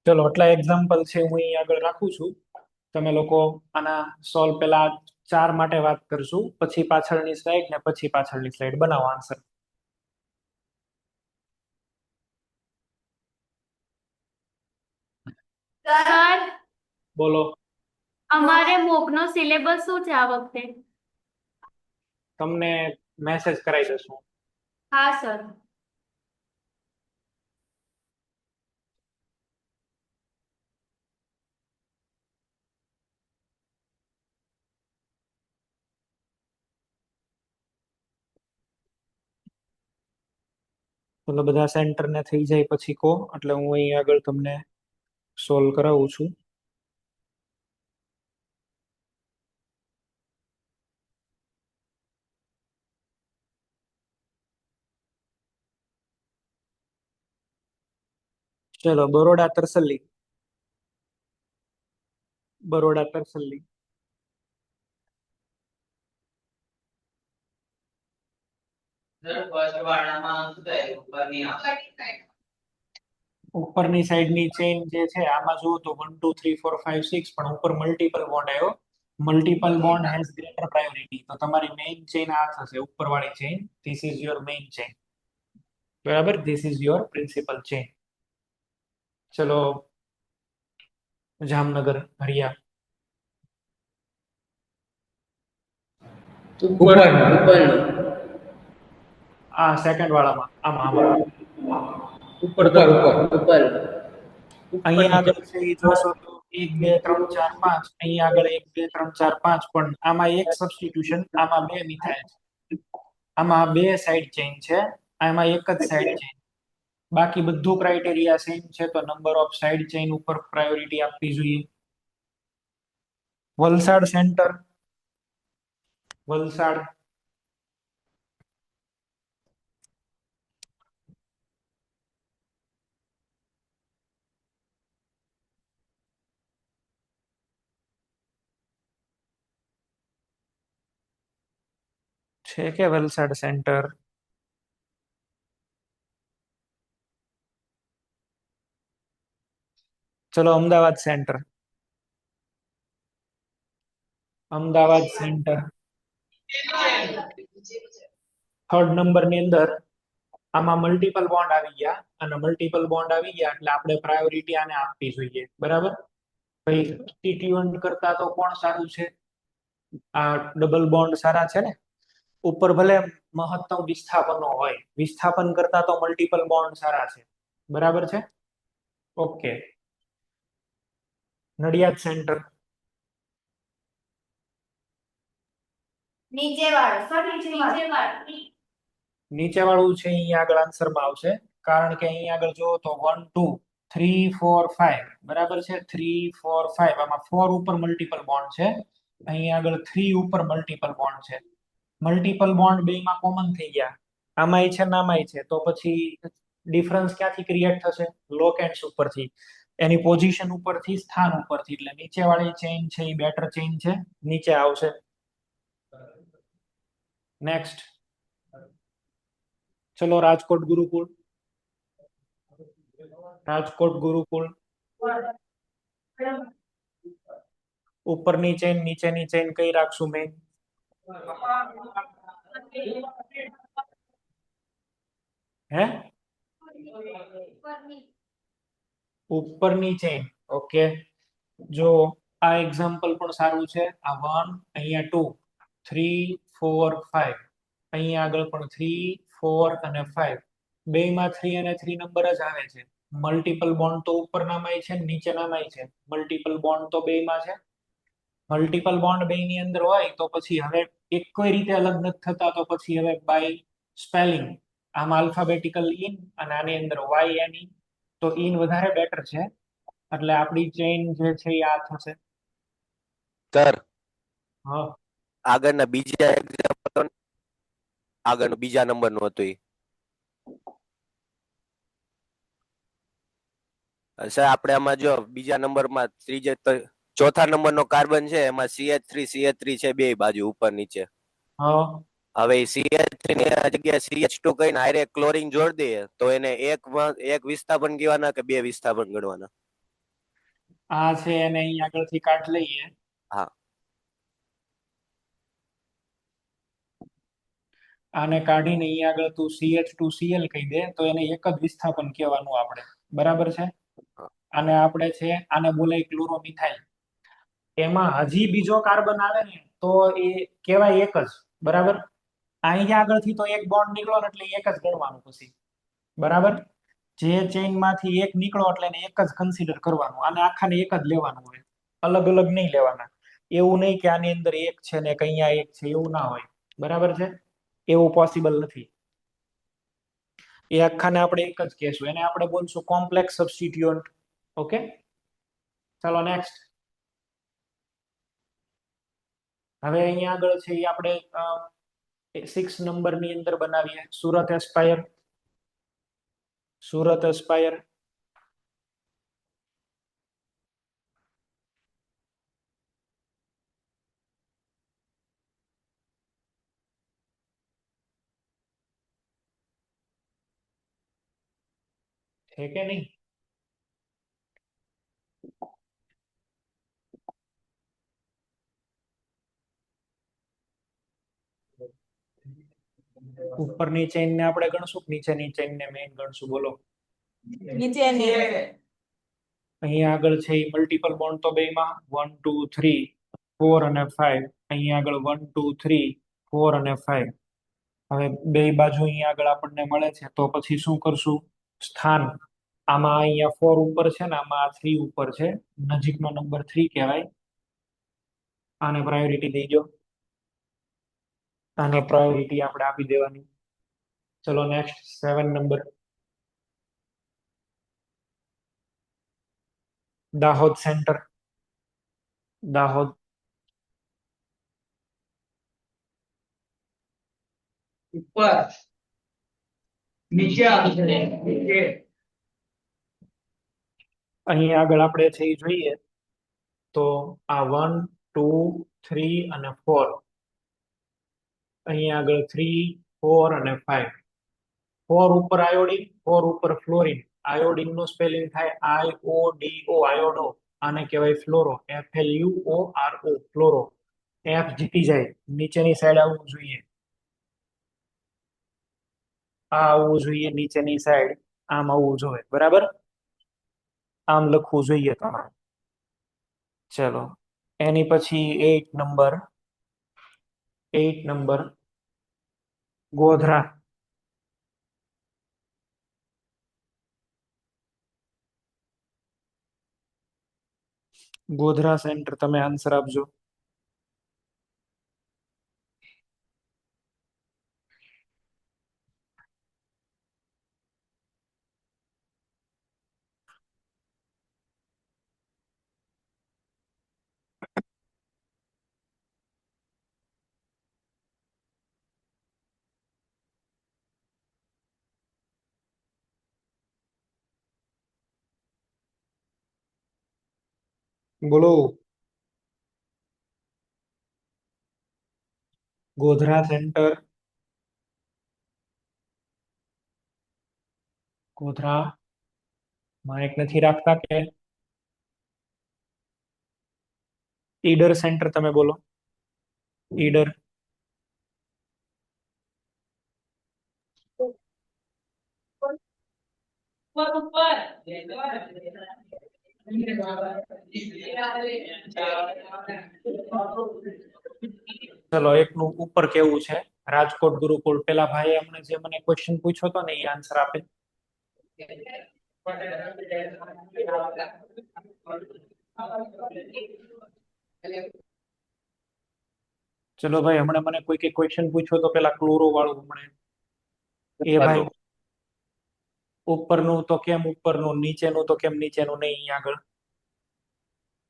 ચલો આટલા એક્ઝામ્પલ છે હું અહીં આગળ રાખું છું. તમે લોકો આના સોલ્વ પેલા 4 માટે વાત કરશું, પછી પાછળની સ્લાઇડ ને પછી પાછળની સ્લાઇડ બનાવો આન્સર. સર બોલો. અમારે મોકનો સિલેબસ શું છે આ વખતે? તમને મેસેજ કરાવી દઈશું. હા સર. એટલે બધા સેન્ટર ને થઈ જાય પછી કહો, એટલે હું અહીં આગળ તમને સોલ્વ કરાવું છું. ચલો બરોડા તરસલી. બરોડા તરસલી. ઉપરની સાઈડની ચેઇન જે છે આમાં જુઓ તો 1 2 3 4 5 6 પણ ઉપર મલ્ટીપલ બોન્ડ આવ્યો. Multiple bond has greater priority. તો તમારી મેઇન ચેઇન આ થશે, ઉપરવાળી chain. This is your main chain. બરાબર, this is your principal chain. ચલો જામનગર હરિયા. ઉપર આ સેકન્ડ વાળામાં આમાં આમાં ઉપર ઉપર અહીંયા આગળ છે એ જોશો તો 1 2 3 4 5. અહીંયા આગળ 1 2 3 4 5, પણ આમાં એક સબસ્ટિટ્યુશન, આમાં 2 મિથાઇલ છે. આમાં 2 સાઇડ ચેઇન છે, આમાં એક જ સાઇડ ચેઇન. બાકી બધું ક્રાઇટેરિયા સેમ છે, તો નંબર ઓફ સાઇડ ચેઇન ઉપર પ્રાયોરિટી આપવી જોઈએ. વલસાડ સેન્ટર. વલસાડ. છે કે વલસાડ સેન્ટર? ચલો Ahmedabad centre. Ahmedabad centre. Third number ની અંદર આમાં મલ્ટીપલ બોન્ડ આવી ગયા, અને મલ્ટીપલ બોન્ડ આવી ગયા એટલે આપણે પ્રાયોરિટી આને આપવી જોઈએ. બરાબર. ભાઈ સબસ્ટિટ્યુઅન્ટ કરતા તો કોણ સારું છે? આ ડબલ બોન્ડ સારા છે ને. ઉપર ભલે મહત્તમ વિસ્થાપનો હોય, વિસ્થાપન કરતા તો મલ્ટિપલ બોન્ડ સારા છે. બરાબર છે. ઓકે. નડિયાદ સેન્ટર. નીચે વાળો સર નીચે વાળો નીચે વાળું છે અહીંયા આગળ આન્સરમાં આવશે, કારણ કે અહીંયા આગળ જો તો 1 2 3 4 5 બરાબર છે. 3 4 5 આમાં 4 ઉપર મલ્ટિપલ બોન્ડ છે, અહીંયા આગળ 3 ઉપર મલ્ટિપલ બોન્ડ છે. મલ્ટિપલ બોન્ડ બેમાં કોમન થઈ ગયા, આમાંય છે ને આમાંય છે, તો પછી ડિફરન્સ ક્યાંથી ક્રિએટ થશે? લોકેન્ડ્સ ઉપરથી, એની પોઝિશન ઉપરથી, સ્થાન ઉપરથી. એટલે નીચે વાળી ચેઇન છે એ બેટર ચેઇન છે, નીચે આવશે. નેક્સ્ટ, ચલો રાજકોટ ગુરુકુળ. રાજકોટ ગુરુકુળ ઉપરની ચેઇન નીચેની ચેઇન કઈ રાખશું મેં? હે, ઉપરની ચેઇન. ઓકે, જો આ એક્ઝામ્પલ પણ સારું છે. આ 1, અહીંયા 2, 3 4 5, અહીંયા આગળ પણ 3 4 અને 5, બેયમાં 3 અને 3 નંબર જ આવે છે. મલ્ટિપલ બોન્ડ તો ઉપરનામાંય છે ને નીચેનામાંય છે. મલ્ટિપલ બોન્ડ તો બેયમાં છે. મલ્ટિપલ બોન્ડ બેયની અંદર હોય તો પછી હવે એક કોઈ રીતે અલગ નથી થતા, તો પછી હવે બાય સ્પેલિંગ, આમાં આલ્ફાબેટિકલ ઇન અને આની અંદર વાય એન ઈ, તો ઇન વધારે બેટર છે. એટલે આપણી ચેઇન જે છે એ આ થશે. સર હા, આગળના બીજા એક્ઝામ્પલ, આગળનો બીજા નંબરનું હતું એ. સર આપણે આમાં જો બીજા નંબરમાં ચોથા નંબરનો કાર્બન છે, એમાં CH3 છે બે બાજુ ઉપર નીચે. હા, હવે CH3 ની જગ્યાએ CH2 કહીને હારે ક્લોરીન જોડી દઈએ તો એને એક વિસ્થાપન કહેવાના કે બે વિસ્થાપન ગણવાના? આ છે એને અહીં આગળથી કાઢ લઈએ. હા. આને કાઢીને અહીં આગળ તું CH2Cl કહી દે તો એને એક જ વિસ્થાપન કહેવાનું આપણે. બરાબર છે. આને આપણે છે, આને બોલાય ક્લોરોમિથાઇલ. એમાં હજી બીજો કાર્બન આવે ને તો એ કહેવાય એક જ. બરાબર. અહીંયા આગળથી તો એક બોન્ડ નીકળો ને એટલે એક જ ગણવાનું પછી. બરાબર. જે ચેઇન માંથી એક નીકળો એટલે એને એક જ કન્સિડર કરવાનું, આને આખાને એક જ લેવાનું હોય, અલગ અલગ નહીં લેવાના. એવું નહીં કે આની અંદર એક છે ને કે અહીંયા એક છે, એવું ના હોય. બરાબર છે. એવું પોસિબલ નથી. એ આખાને આપણે એક જ કહેશું, એને આપણે બોલશું કોમ્પ્લેક્સ સબસ્ટિટ્યુઅન્ટ. ઓકે, ચાલો નેક્સ્ટ. હવે અહીંયા આગળ છે એ આપણે 6 નંબરની અંદર બનાવીએ. સુરત એસ્પાયર. સુરત એસ્પાયર. છે કે નહીં? ઉપરની ચેઇન ને આપણે ગણશું, નીચેની ચેઇન ને મેઇન ગણશું? બોલો. અહીંયા આગળ છે એ મલ્ટિપલ બોન્ડ તો બેમાં 1 2 3 4 અને 5. અહીંયા આગળ 1 2 3 4 અને 5. હવે બે બાજુ અહીંયા આગળ આપણને મળે છે, તો પછી શું કરશું? સ્થાન. આમાં અહીંયા 4 ઉપર છે ને આમાં 3 ઉપર છે, નજીકનો નંબર 3 કહેવાય. આને પ્રાયોરિટી દેજો. આને પ્રાયોરિટી આપણે આપી દેવાની. ચલો next 7 number. Dahod centre. Dahod. ઉપર નીચે આવશે નીચે. અહીં આગળ આપણે છે એ જોઈએ તો આ 1 2 3 અને 4. અહીં આગળ 3 4 અને 5. 4 ઉપર આયોડિન, 4 ઉપર ફ્લોરિન. આયોડિન નું સ્પેલિંગ થાય IODO, આયોડો. આને કહેવાય ફ્લોરો, FLUORO, ફ્લોરો. F જીતી જાય, નીચેની સાઈડ આવવું જોઈએ. આ આવવું જોઈએ નીચેની સાઈડ, આમ આવવું જોઈએ. બરાબર. આમ લખવું જોઈએ તમારે. ચલો એની પછી 8 number. 8 number Godhra. Godhra centre તમે આન્સર આપજો. બોલો. ગોધરા સેન્ટર. ગોધરા માઇક નથી રાખતા કે? ઈડર સેન્ટર તમે બોલો. ઈડર. ચલો એકનું ઉપર કેવું છે? રાજકોટ ગુરુકુળ. પેલા ભાઈએ અમને જે મને ક્વેશ્ચન પૂછ્યો હતો ને એ આન્સર આપે. ચલો ભાઈ, હમણાં મને કોઈ ક્વેશ્ચન પૂછ્યો તો પેલા ક્લોરો વાળું મને એ ભાઈ ઉપરનું તો કેમ ઉપરનું, નીચેનું તો કેમ નીચેનું નહીં? અહીંયા આગળ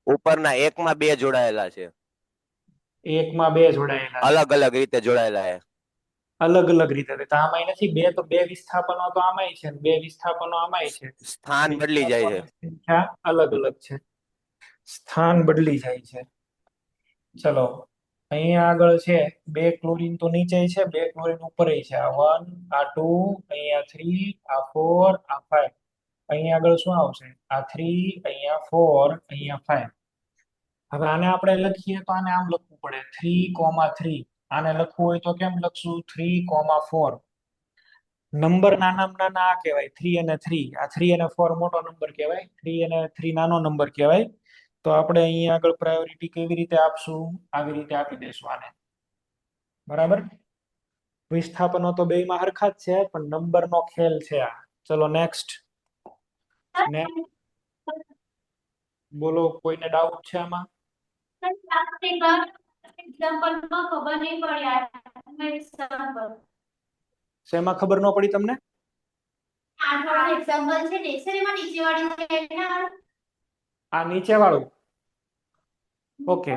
ઉપરના એકમાં બે જોડાયેલા છે, એકમાં બે જોડાયેલા છે. અલગ અલગ રીતે જોડાયેલા છે. અલગ અલગ રીતે તો આમાંય નથી. બે તો બે વિસ્થાપનો તો આમાંય છે, બે વિસ્થાપનો આમાંય છે. સ્થાન બદલી જાય છે. સંખ્યા અલગ અલગ છે, સ્થાન બદલી જાય છે. ચલો અહીંયા આગળ છે બે ક્લોરીન તો નીચે છે, બે ક્લોરીન ઉપર છે. આ 1, આ 2, અહીંયા 3, આ 4, આ 5. અહીંયા આગળ શું આવશે? આ 3, અહીંયા 4, અહીંયા 5. હવે આને આપણે લખીએ તો આને આમ લખવું પડે 3,3. આને લખવું હોય તો કેમ લખશું? 3,4. નંબર નાનામાં નાના આ કહેવાય 3 અને 3. આ 3 અને 4 મોટો નંબર કહેવાય, 3 અને 3 નાનો નંબર કહેવાય. તો આપણે અહીંયા આગળ પ્રાયોરિટી કેવી રીતે આપશું? આવી રીતે આપી દઈશું આને. બરાબર. વિસ્થાપનો તો બેયમાં હરખા જ છે, પણ નંબરનો ખેલ છે આ. ચલો નેક્સ્ટ. બોલો, કોઈને ડાઉટ છે આમાં? એક્ઝામ્પલમાં ખબર નહીં પડી આ એક્ઝામ્પલ. શેમાં ખબર ન પડી તમને? આ થોડા એક્ઝામ્પલ છે ને એમાં નીચેવાળી છે આ નીચે વાળું. ઓકે,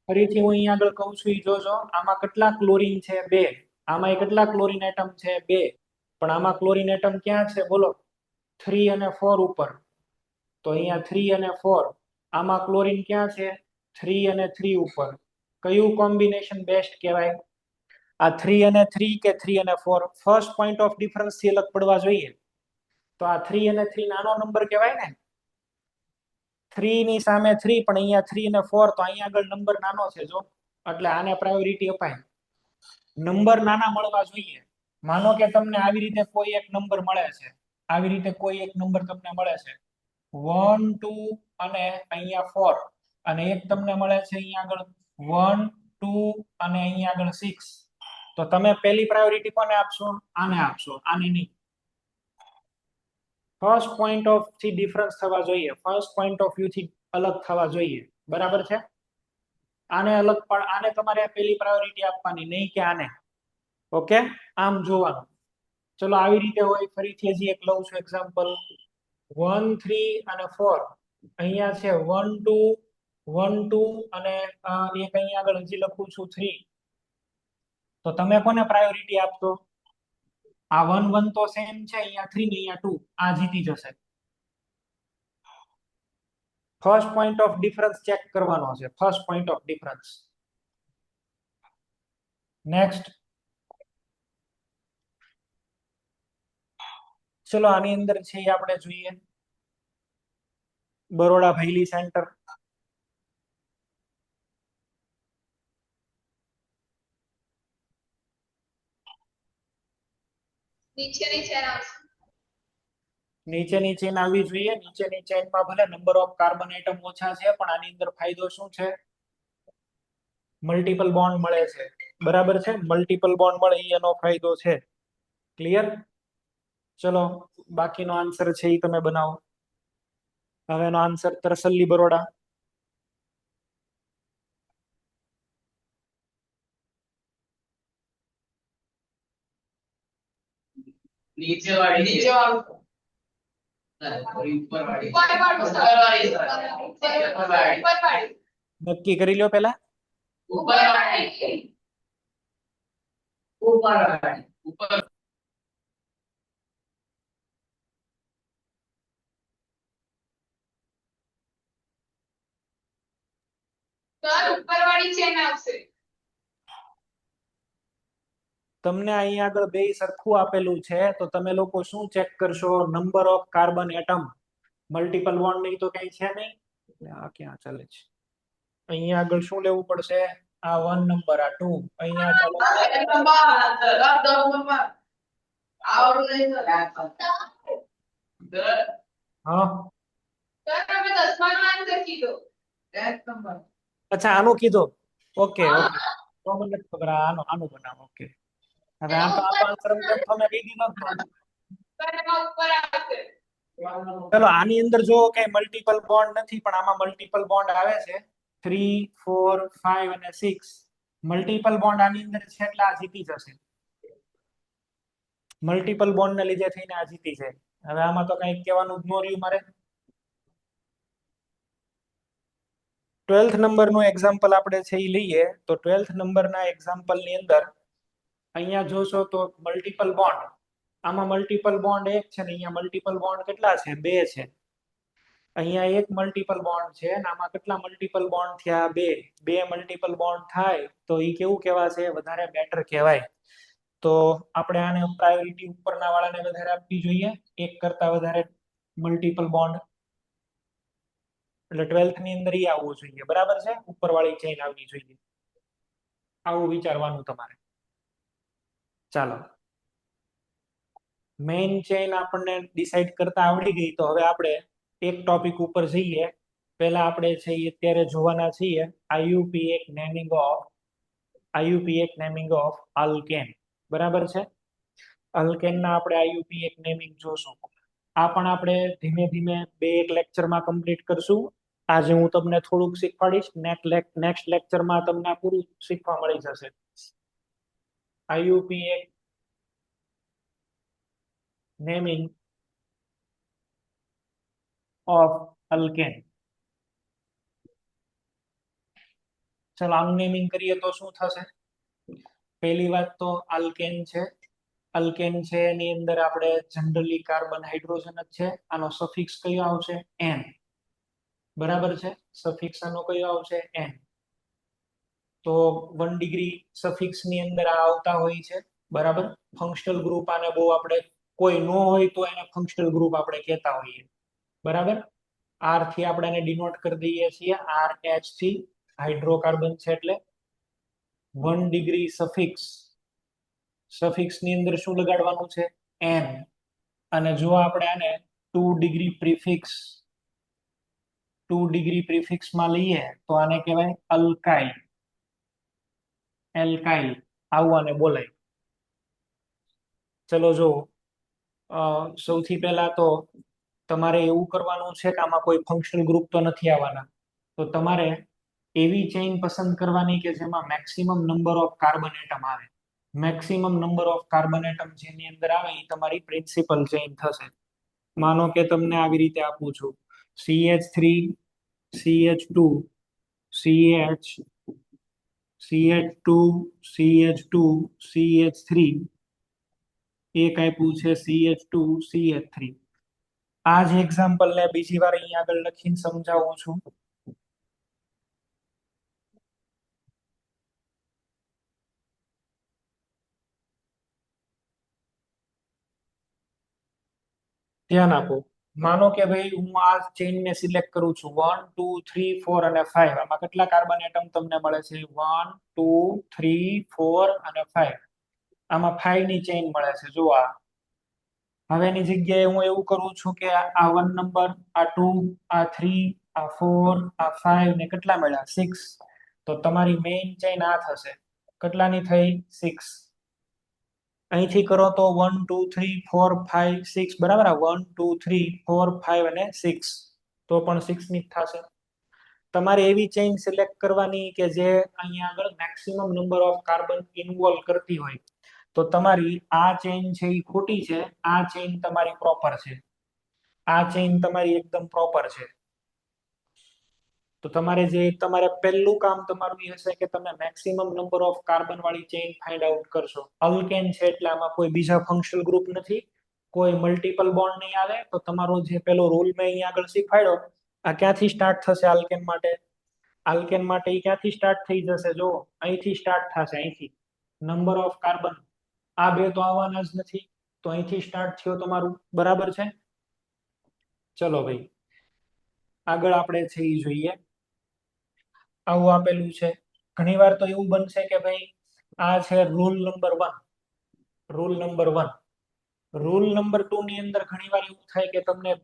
ફરીથી હું અહીંયા આગળ કહું છું, ઈ જોજો. આમાં કેટલા ક્લોરીન છે? 2. આમાં કેટલા ક્લોરીન એટમ છે? 2. પણ આમાં ક્લોરીન એટમ ક્યાં છે બોલો? 3 અને 4 ઉપર. તો અહીંયા 3 અને 4. આમાં ક્લોરીન ક્યાં છે? 3 અને 3 ઉપર. કયું કોમ્બિનેશન બેસ્ટ કહેવાય? આ 3 અને 3 કે 3 અને 4? ફર્સ્ટ પોઈન્ટ ઓફ ડિફરન્સ થી અલગ પડવા જોઈએ. તો આ 3 અને 3 નાનો નંબર કહેવાય ને. 3 ની સામે 3, પણ અહીંયા 3 અને 4, તો અહીંયા આગળ નંબર નાનો છે જો, એટલે આને પ્રાયોરિટી અપાય. નંબર નાના મળવા જોઈએ. માનો કે તમને આવી રીતે કોઈ એક નંબર મળે છે, આવી રીતે કોઈ એક નંબર તમને મળે છે 1, 2 અને અહીંયા 4, અને એક તમને મળે છે અહીંયા આગળ 1, 2 અને અહીંયા આગળ 6. તો તમે પહેલી પ્રાયોરિટી કોને આપશો? આને આપશો, આને નહીં. ફર્સ્ટ પોઈન્ટ ઓફ થી ડિફરન્સ થવા જોઈએ, ફર્સ્ટ પોઈન્ટ ઓફ વ્યૂ થી અલગ થવા જોઈએ. બરાબર છે? આને અલગ, પણ આને તમારે પહેલી પ્રાયોરિટી આપવાની, નહીં કે આને. ઓકે, આમ જોવાનું. ચલો આવી રીતે હોય. ફરીથી હજી એક લઉં છું એક્ઝામ્પલ. 1, 3 અને 4. અહીંયા છે 1, 2, 1, 2 અને એક અહીંયા આગળ હજી લખું છું 3. તો તમે કોને પ્રાયોરિટી આપશો? આ 1, 1 તો સેમ છે, અહીંયા 3 ને અહીંયા 2. આ જીતી જશે. First point of difference check કરવાનો છે, first point of difference. Next. ચલો આની અંદર છે એ આપણે જોઈએ. બરોડા ભૈલી સેન્ટર. નીચેની ચેન આવવી જોઈએ. નીચેની ચેનમાં ભલે નંબર ઓફ કાર્બન એટમ ઓછા છે, પણ આની અંદર ફાયદો શું છે? મલ્ટિપલ બોન્ડ મળે છે. બરાબર છે, મલ્ટિપલ બોન્ડ મળે એ એનો ફાયદો છે. ક્લિયર? ચલો બાકીનો આન્સર છે એ તમે બનાવો. હવે એનો આન્સર તરસલ્લી બરોડા. નક્કી કરી લ્યો પેલા. તમને અહીં આગળ બે સરખું આપેલું છે તો તમે લોકો શું ચેક કરશો? Number of carbon atom. Multiple bond નહીં તો કઈ છે નહીં. આ ક્યાં ચાલે છે? અહીંયા આગળ શું લેવું પડશે? આ 1 નંબર, આ 2. અહીંયા ચાલો હા. અચ્છા આનું કીધું. Okay okay. તો મને ખબર આનું બનાવો. ઓકે. હવે આ તો આન્સર તમે કહી દીધો. ચલો આની અંદર જો કઈ મલ્ટિપલ બોન્ડ નથી પણ આમાં મલ્ટિપલ બોન્ડ આવે છે 3 4 5 અને 6. મલ્ટિપલ બોન્ડ આની અંદર છે એટલે આ જીતી જશે. મલ્ટિપલ બોન્ડ ને લીધે થઈને આ જીતી છે. હવે આમાં તો કઈ કહેવાનું જ ન રહ્યું મારે. 12th નંબરનું એક્ઝામ્પલ આપણે છે એ લઈએ તો 12th નંબરના એક્ઝામ્પલની અંદર અહીંયા જોશો તો મલ્ટિપલ બોન્ડ. આમાં મલ્ટિપલ બોન્ડ એક છે ને અહીંયા મલ્ટિપલ બોન્ડ કેટલા છે? 2 છે. અહીંયા એક મલ્ટિપલ બોન્ડ છે અને આમાં કેટલા મલ્ટિપલ બોન્ડ થયા? 2 મલ્ટિપલ બોન્ડ થાય તો એ કેવું કહેવાશે? વધારે બેટર કહેવાય. તો આપણે આને પ્રાયોરિટી ઉપરના વાળાને વધારે આપવી જોઈએ, એક કરતા વધારે મલ્ટિપલ બોન્ડ. એટલે 12th ની અંદર ઈ આવવું જોઈએ. બરાબર છે? ઉપરવાળી ચેઇન આવવી જોઈએ. આવું વિચારવાનું તમારે. ચાલો મેઇન ચેઇન આપણને ડિસાઈડ કરતા આવડી ગઈ તો હવે આપણે એક ટોપિક ઉપર જઈએ. પહેલા આપણે છે અત્યારે જોવાના છીએ IUPAC નેમિંગ ઓફ આલ્કેન. બરાબર છે? આલ્કેનના આપણે IUPAC નેમિંગ જોશું. આ પણ આપણે ધીમે ધીમે 2 લેક્ચરમાં કમ્પ્લીટ કરશું. આજે હું તમને થોડુંક શીખવાડીશ. નેક્સ્ટ લેક્ચરમાં તમને પૂરું શીખવા મળી જશે. IUPAC naming of alkane. ચલો આનું નેમિંગ કરીએ તો શું થશે? પહેલી વાત તો આલ્કેન છે. આલ્કેન છે એની અંદર આપણે જનરલી કાર્બન હાઇડ્રોજન જ છે. આનો સફિક્સ કયો આવશે? n. બરાબર છે? સફિક્સ આનો કયો આવશે? n. તો 1 ડિગ્રી સફિક્સ ની અંદર આ આવતા હોય છે. બરાબર? ફંક્શનલ ગ્રુપ આને બહુ આપણે કોઈ નો હોય તો એને ફંક્શનલ ગ્રુપ આપણે કહેતા હોઈએ. બરાબર? R થી આપણે એને ડિનોટ કરી દઈએ છીએ RH થી. હાઇડ્રોકાર્બન છે એટલે 1 ડિગ્રી સફિક્સ. સફિક્સ ની અંદર શું લગાડવાનું છે? n. અને જો આપણે આને 2 ડિગ્રી પ્રિફિક્સ 2 ડિગ્રી પ્રિફિક્સ માં લઈએ તો આને કહેવાય અલ્કાઇલ. એલ્કાઇલ આવું આને બોલાય. ચલો જો સૌથી પહેલા તો તમારે એવું કરવાનું છે કે આમાં કોઈ ફંક્શનલ ગ્રુપ તો નથી આવવાના. તો તમારે એવી ચેઇન પસંદ કરવાની કે જેમાં maximum number of carbon atom આવે. Maximum number of carbon atom જેની અંદર આવે એ તમારી પ્રિન્સિપલ ચેઇન થશે. માનો કે તમને આવી રીતે આપું છું CH3 CH2 CH CH2 CH2 CH3 એક આપ્યું છે CH2 CH3. આ જ એક્ઝામ્પલ ને બીજી વાર અહીંયા આગળ લખીને સમજાવું છું. ધ્યાન આપો. માનો કે ભાઈ હું આ ચેઇન ને સિલેક્ટ કરું છું 1 2 3 4 અને 5. આમાં કેટલા કાર્બન એટમ તમને મળે છે? 1 2 3 4 અને 5. આમાં 5 ની ચેઇન મળે છે. જો આ હવે એની જગ્યાએ હું એવું કરું છું કે આ 1 નંબર, આ 2, આ 3, આ 4, આ 5 ને કેટલા મળ્યા? 6. તો તમારી મેઇન ચેઇન આ થશે. કેટલાની થઈ 6 અહીંથી કરો તો 1 2 3 4 5 6 બરાબર 1 2 3 4 5 અને 6 તો પણ 6 ની જ થશે તમારે એવી ચેઇન સિલેક્ટ કરવાની કે જે અહીંયા આગળ maximum number of carbon involve કરતી હોય તો તમારી આ ચેઇન છે એ ખોટી છે આ ચેઇન તમારી પ્રોપર છે આ ચેઇન તમારી એકદમ પ્રોપર છે તો તમારે પહેલું કામ તમારું એ હશે કે તમે મેક્સિમમ નંબર ઓફ કાર્બન વાળી ચેઇન ફાઇન્ડ આઉટ કરશો અલ્કેન છે એટલે આમાં કોઈ બીજા ફંક્શનલ ગ્રુપ નથી કોઈ મલ્ટિપલ બોન્ડ નહીં આવે તો તમારો જે પેલો રૂલ મેં અહીંયા આગળ શીખવાડ્યો આ ક્યાંથી સ્ટાર્ટ થશે આલ્કેન માટે એ ક્યાંથી સ્ટાર્ટ થઈ જશે જો અહીંથી સ્ટાર્ટ થશે અહીંથી નંબર ઓફ કાર્બન આ બે તો આવવાના જ નથી તો અહીંથી સ્ટાર્ટ થયો તમારું બરાબર છે ચલો ભાઈ આગળ આપણે છે એ જોઈએ આવું આપેલું છે ઘણીવાર તો એવું બનશે કે ભાઈ આ છે રૂલ નંબર 1 રૂલ નંબર 2 ની અંદર ઘણીવાર એવું થાય કે તમને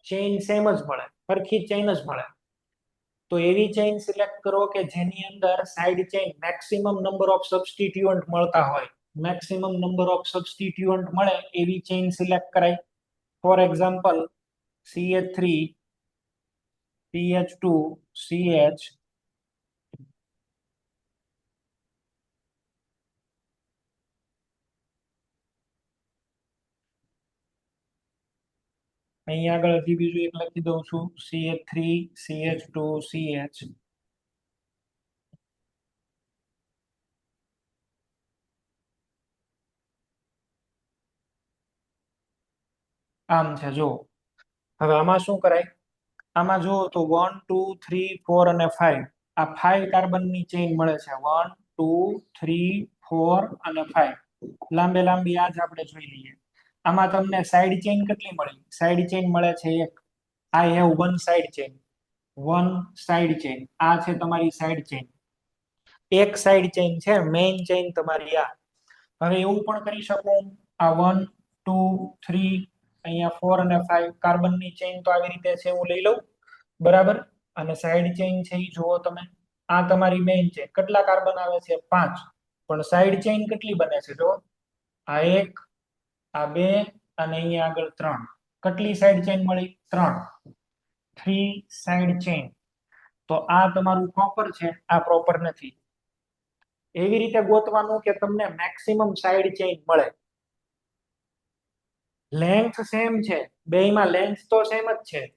ચેઇન સેમ જ મળે સરખી ચેઇન જ મળે તો એવી ચેઇન સિલેક્ટ કરો કે જેની અંદર side chain maximum number of substituent મળતા હોય મેક્સિમમ નંબર ઓફ સબસ્ટિટ્યુઅન્ટ મળે એવી ચેઇન સિલેક્ટ કરાય for example CH3 CH2 CH અહીંયા આગળ હજી બીજું એક લખી દઉં છું CH3 CH2 CH આમ છે જો હવે આમાં શું કરાય આમાં જો તો 1 2 3 4 અને 5 આ 5 કાર્બનની ચેઇન મળે છે 1 2 3 4 અને 5 લાંબી આ જ આપણે જોઈ લઈએ આમાં તમને સાઈડ ચેઇન કેટલી મળી સાઈડ ચેઇન મળે છે એક I have one side chain આ છે તમારી સાઈડ ચેઇન એક સાઈડ ચેઇન છે મેઇન ચેઇન તમારી આ હવે એવું પણ કરી શકું આ 1 2 3 અહીંયા 4 અને 5 કાર્બનની ચેઇન તો આવી રીતે છે હું લઈ લઉં બરાબર અને સાઈડ ચેઇન છે એ જુઓ તમે આ તમારી મેઇન છે કેટલા કાર્બન આવે છે 5 પણ સાઈડ ચેઇન કેટલી બને છે જો આ એક આ બે અને અહીંયા આગળ 3 કેટલી સાઈડ ચેઇન મળી 3 સાઈડ ચેઇન તો આ તમારું પ્રોપર છે આ પ્રોપર નથી એવી રીતે ગોતવાનું કે તમને મેક્સિમમ સાઈડ ચેઇન મળે લેન્થ સેમ છે બેયમાં લેન્થ તો સેમ જ છે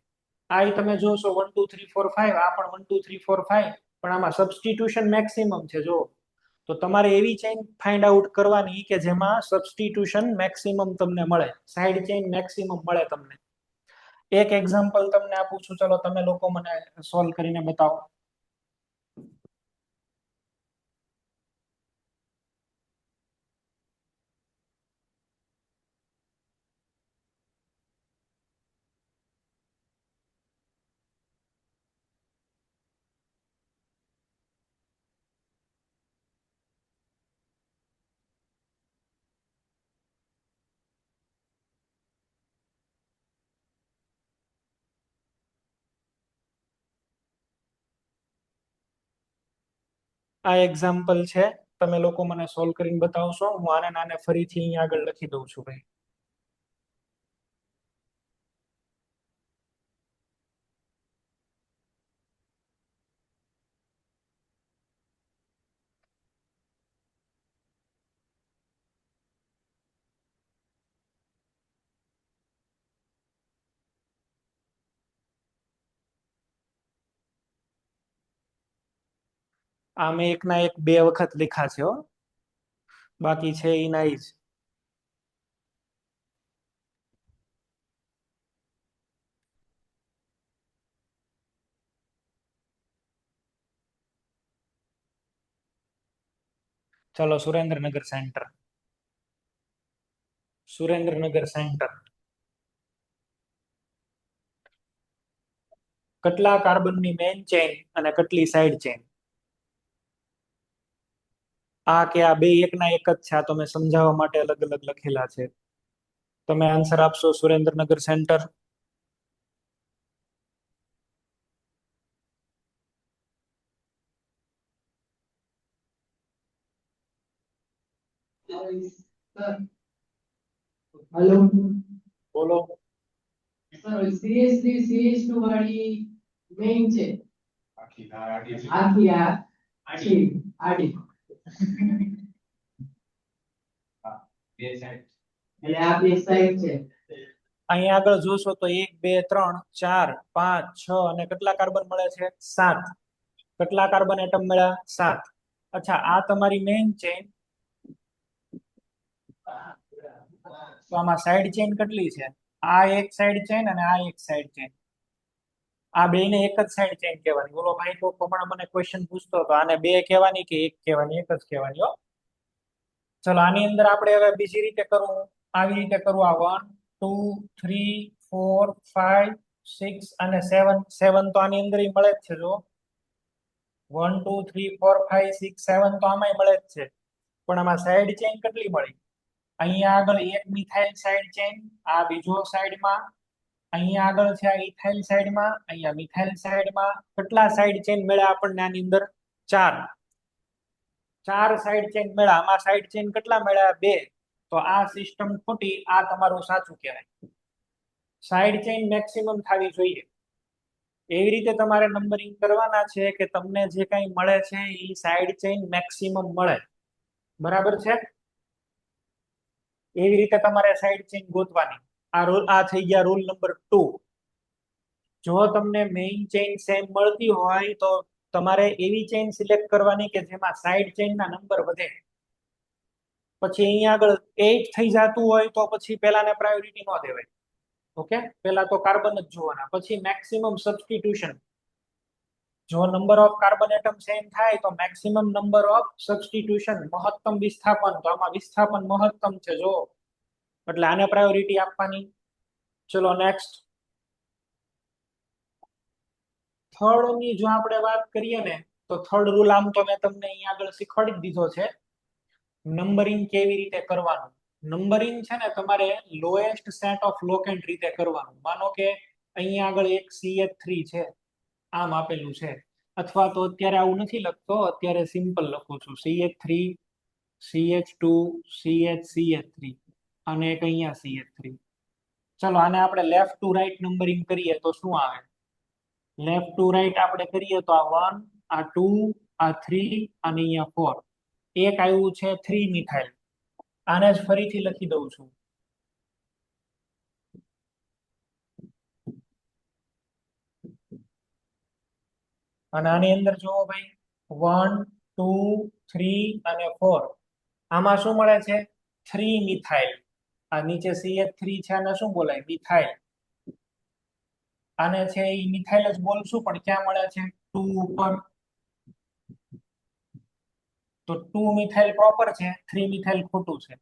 આ તમે જોશો 1 2 3 4 5 આ પણ 1 2 3 4 5 પણ આમાં સબસ્ટિટ્યુશન મેક્સિમમ છે જો તો તમારે એવી ચેઇન ફાઇન્ડ આઉટ કરવાની કે જેમાં સબસ્ટિટ્યુશન મેક્સિમમ તમને મળે સાઈડ ચેઇન મેક્સિમમ મળે તમને એક એક્ઝામ્પલ તમને આપું છું ચલો તમે લોકો મને સોલ્વ કરીને બતાવો આ એક્ઝામ્પલ છે તમે લોકો મને સોલ્વ કરીને બતાવશો હું આને ફરીથી અહીંયા આગળ લખી દઉં છું ભાઈ આ મેં એકના એક બે વખત લખ્યા છે હો બાકી છે એના જ ચલો સુરેન્દ્રનગર સેન્ટર કેટલા કાર્બનની મેઇન ચેઇન અને કેટલી સાઈડ ચેઇન આ કે આ બે એકના એક જ છે આ તમે સમજાવવા માટે અલગ અલગ લખેલા છે તમે આન્સર આપશો સુરેન્દ્રનગર સેન્ટર હેલો બોલો. સર CH3 CH2 વાળી મેઇન છે આખી આ છે આડી એટલે આ બે સાઈડ છે અહીંયા આગળ જોશો તો 1 2 3 4 5 6 અને કેટલા કાર્બન મળે છે 7. કેટલા કાર્બન એટમ મળ્યા 7. અચ્છા, આ તમારી મેઇન ચેન. તો આમાં સાઈડ ચેન કેટલી છે? આ એક સાઈડ ચેન અને આ એક સાઈડ ચેન. આ બેને એક જ સાઈડ ચેન કહેવાની. બોલો ભાઈ, કોઈ પ્રમાણે મને ક્વેશ્ચન પૂછતો તો આને બે કહેવાની કે એક કહેવાની? એક જ કહેવાની હો. ચલો, આની અંદર આપણે હવે બીજી રીતે કરવું, આવી રીતે કરવું. આ 1 2 3 4 5 6 અને 7. 7 તો આની અંદર મળે જ છે. જો 1 2 3 4 5 6 7 તો આમાંય મળે જ છે. પણ આમાં સાઈડ ચેન કેટલી મળી? અહીંયા આગળ એક મિથાઇલ સાઈડ ચેન, આ બીજો સાઈડમાં. અહીંયા આગળ છે આ ઇથાઇલ સાઈડમાં, અહીંયા મિથાઇલ સાઈડમાં. કેટલા સાઈડ ચેન મળ્યા આપણને આની અંદર? 4. 4 સાઈડ ચેન મળ્યા. આમાં સાઈડ ચેન કેટલા મળ્યા? 2. તો આ સિસ્ટમ ખોટી, આ તમારું સાચું કહેવાય. સાઈડ ચેન મેક્સિમમ થવી જોઈએ. એવી રીતે તમારે નંબરિંગ કરવાના છે કે તમને જે કંઈ મળે છે એ સાઈડ ચેન મેક્સિમમ મળે. બરાબર છે? એવી રીતે તમારે સાઈડ ચેન ગોતવાની. આ રૂલ, આ થઈ ગયા રૂલ નંબર 2. જો તમને મેઇન ચેન સેમ મળતી હોય તો તમારે એવી ચેન સિલેક્ટ કરવાની કે જેમાં સાઈડ ચેનના નંબર વધે. પછી અહીંયા આગળ 8 થઈ જતું હોય તો પછી પેલાને પ્રાયોરિટી ન દેવાય. ઓકે, પેલા તો કાર્બન જ જોવાના, પછી મેક્સિમમ સબસ્ટિટ્યુશન. જો number of carbon atom same થાય તો મેક્સિમમ નંબર ઓફ સબસ્ટિટ્યુશન, મહત્તમ વિસ્થાપન. તો આમાં વિસ્થાપન મહત્તમ છે જો, એટલે આને પ્રાયોરિટી આપવાની. ચલો નેક્સ્ટ. થર્ડ ની જો આપણે વાત કરીએ ને તો થર્ડ રૂલ આમ તો મેં તમને અહીંયા આગળ શીખવાડી જ દીધો છે. નંબરિંગ કેવી રીતે કરવાનું. નંબરિંગ છે ને તમારે લોએસ્ટ સેટ ઓફ લોકેન્ટ રીતે કરવાનું. માનો કે અહીંયા આગળ એક CH3 છે, આમ આપેલું છે. અથવા તો અત્યારે આવું નથી લખતો, અત્યારે સિમ્પલ લખું છું. CH3 CH2 CH3 અને એક અહીંયા CH3. ચલો, આને આપણે લેફ્ટ ટુ રાઈટ નંબરિંગ કરીએ તો શું આવે? લેફ્ટ ટુ રાઈટ આપણે કરીએ તો આ 1, આ 2, આ 3 અને અહીંયા 4. એક આવ્યું છે 3 મિથાઇલ. આને જ ફરીથી લખી દઉં છું. અને આની અંદર જુઓ ભાઈ, 1 2 3 અને 4. આમાં શું મળે છે? 3 મિથાઇલ. આ નીચે CH3 છે, આને શું બોલાય? મિથાઇલ. આને છે એ મિથાઇલ જ બોલશું, પણ ક્યાં મળે છે? 2 ઉપર. તો 2 મિથાઇલ પ્રોપર છે, 3 મિથાઇલ ખોટું છે.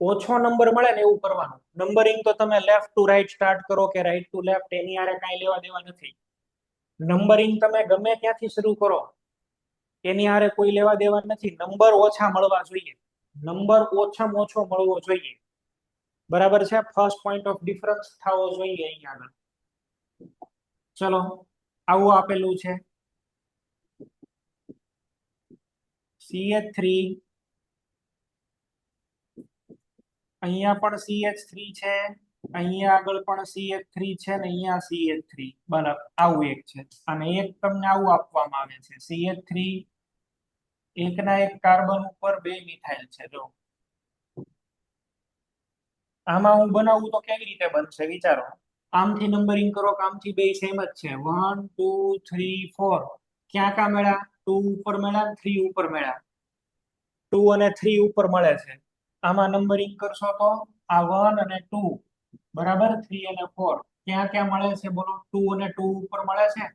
ઓછો નંબર મળે ને એવું કરવાનું. નંબરિંગ તો તમે લેફ્ટ ટુ રાઈટ સ્ટાર્ટ કરો કે રાઈટ ટુ લેફ્ટ, એની આરે કાંઈ લેવા દેવા નથી. નંબરિંગ તમે ગમે ત્યાંથી શરૂ કરો, એની આરે કોઈ લેવા દેવા નથી. નંબર ઓછા મળવા જોઈએ. નંબર ઓછામાં ઓછો મળવો જોઈએ. બરાબર છે? ફર્સ્ટ પોઈન્ટ ઓફ ડિફરન્સ થવો જોઈએ અહીંયા આગળ. ચલો, આવું આપેલું છે CH3. અહીંયા પણ CH3 છે, અહીંયા આગળ પણ CH3 છે ને અહીંયા CH3. બરાબર, આવું એક છે. અને એક તમને આવું આપવામાં આવે છે CH3. એકના એક કાર્બન ઉપર 2 મિથાઇલ છે. જો આમાં હું બનાવું તો કેવી રીતે બનશે વિચારો. આમથી નંબરિંગ કરો કે આમથી બે સેમ જ છે. 1 2 3 4. ક્યાં ક્યાં મળ્યા? 2 ઉપર મળ્યા, 3 ઉપર મળ્યા. 2 અને 3 ઉપર મળે છે. આમાં નંબરિંગ કરશો તો આ 1 અને 2, બરાબર. 3 અને 4 ક્યાં ક્યાં મળે છે? બોલો. 2 અને 2 ઉપર મળે છે,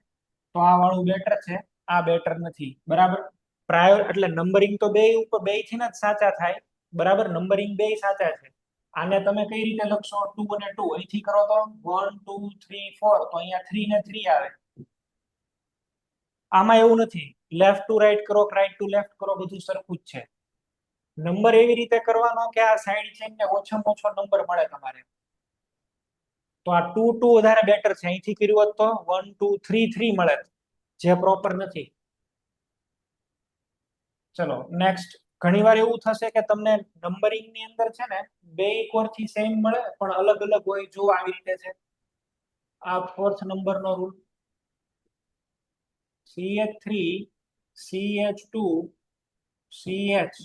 તો આ વાળું બેટર છે, આ બેટર નથી. બરાબર. પ્રાયોર એટલે નંબરિંગ તો બે ઉપર, બે થી જ સાચા થાય. બરાબર, નંબરિંગ બે સાચા છે. આને તમે કઈ રીતે લખશો? 2 અને 2 અહીંથી કરો તો 1 2 3 4, તો અહીંયા 3 ને 3 આવે. આમાં એવું નથી. લેફ્ટ ટુ રાઈટ કરો કે રાઈટ ટુ લેફ્ટ કરો, બધું સરખું જ છે. નંબર એવી રીતે કરવાનો કે આ સાઈડ ચેન ને ઓછામાં ઓછો નંબર મળે તમારે. તો આ 2 2 વધારે બેટર છે. અહીંથી કર્યું હોત તો 1 2 3 3 મળે, જે પ્રોપર નથી. ચલો નેક્સ્ટ. ઘણીવાર એવું થશે કે તમને નંબરિંગ ની અંદર છે ને બે એકવરથી સેમ મળે પણ અલગ અલગ હોય. જો આવી રીતે છે, આ 4th નંબરનો rule CH3 CH2 CH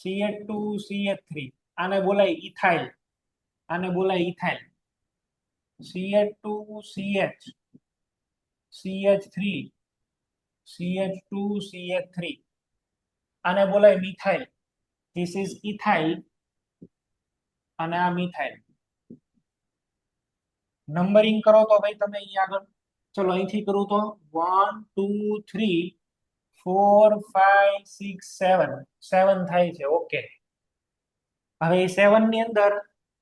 CH2 CH3 આને બોલાય ઇથાઇલ, આને બોલાય ethyl. CH2 CH CH3 CH2 CH3 આને બોલાય મિથાઇલ. ધીસ ઇઝ ઇથાઇલ અને આ મિથાઇલ. નંબરિંગ કરો તો ભાઈ તમે અહીંયા આગળ, ચલો અહીંથી કરું તો 1 2 3 4 5 6 7 7 થાય છે. ઓકે, હવે 7 ની અંદર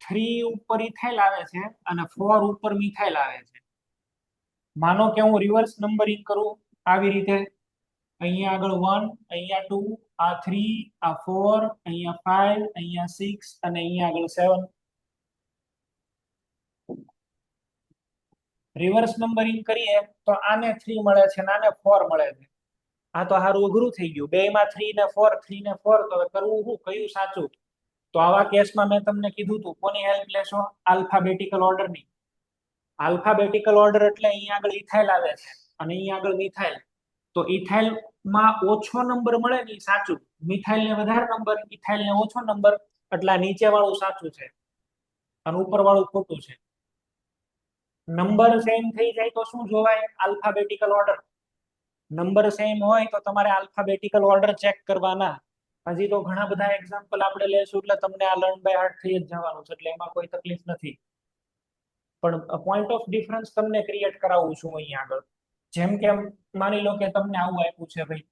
3 ઉપર ઇથાઇલ આવે છે અને 4 ઉપર મિથાઇલ આવે છે. માનો કે હું રિવર્સ નંબરિંગ કરું આવી રીતે, અહીંયા આગળ 1, અહીંયા 2, આ 3, આ 4, અહીંયા 5, અહીંયા 6 અને અહીંયા આગળ 7. રિવર્સ નંબરિંગ કરીએ તો આને 3 મળે છે અને આને 4 મળે છે. આ તો સારું અઘરું થઈ ગયું. બે માં 3 ને 4, 3 ને 4, તો હવે કરવું શું, કયું સાચું? તો આવા કેસમાં મેં તમને કીધું હતું, કોની હેલ્પ લેશો? આલ્ફાબેટિકલ ઓર્ડરની. આલ્ફાબેટિકલ ઓર્ડર એટલે અહીંયા આગળ ઇથાઇલ આવે છે અને અહીંયા આગળ મિથાઇલ. તો ઇથાઇલ માં ઓછો નંબર મળે ને સાચું, મિથાઇલ ને વધારે નંબર, ઇથાઇલ ને ઓછો નંબર, એટલે નીચે વાળું સાચું છે અને ઉપર વાળું ખોટું છે. નંબર સેમ થઈ જાય તો શું જોવાય? Alphabetical order. નંબર સેમ હોય તો તમારે આલ્ફાબેટિકલ ઓર્ડર ચેક કરવાના. હજી તો ઘણા બધા એક્ઝામ્પલ આપણે લેશું એટલે તમને આ લર્ન બાય હાર્ટ થઈ જ જવાનું છે, એટલે એમાં કોઈ તકલીફ નથી. પણ પોઈન્ટ ઓફ ડિફરન્સ તમને ક્રિએટ કરાવું છું અહીંયા આગળ. જેમ કે માની લો કે તમને આવું આપ્યું છે ભાઈ,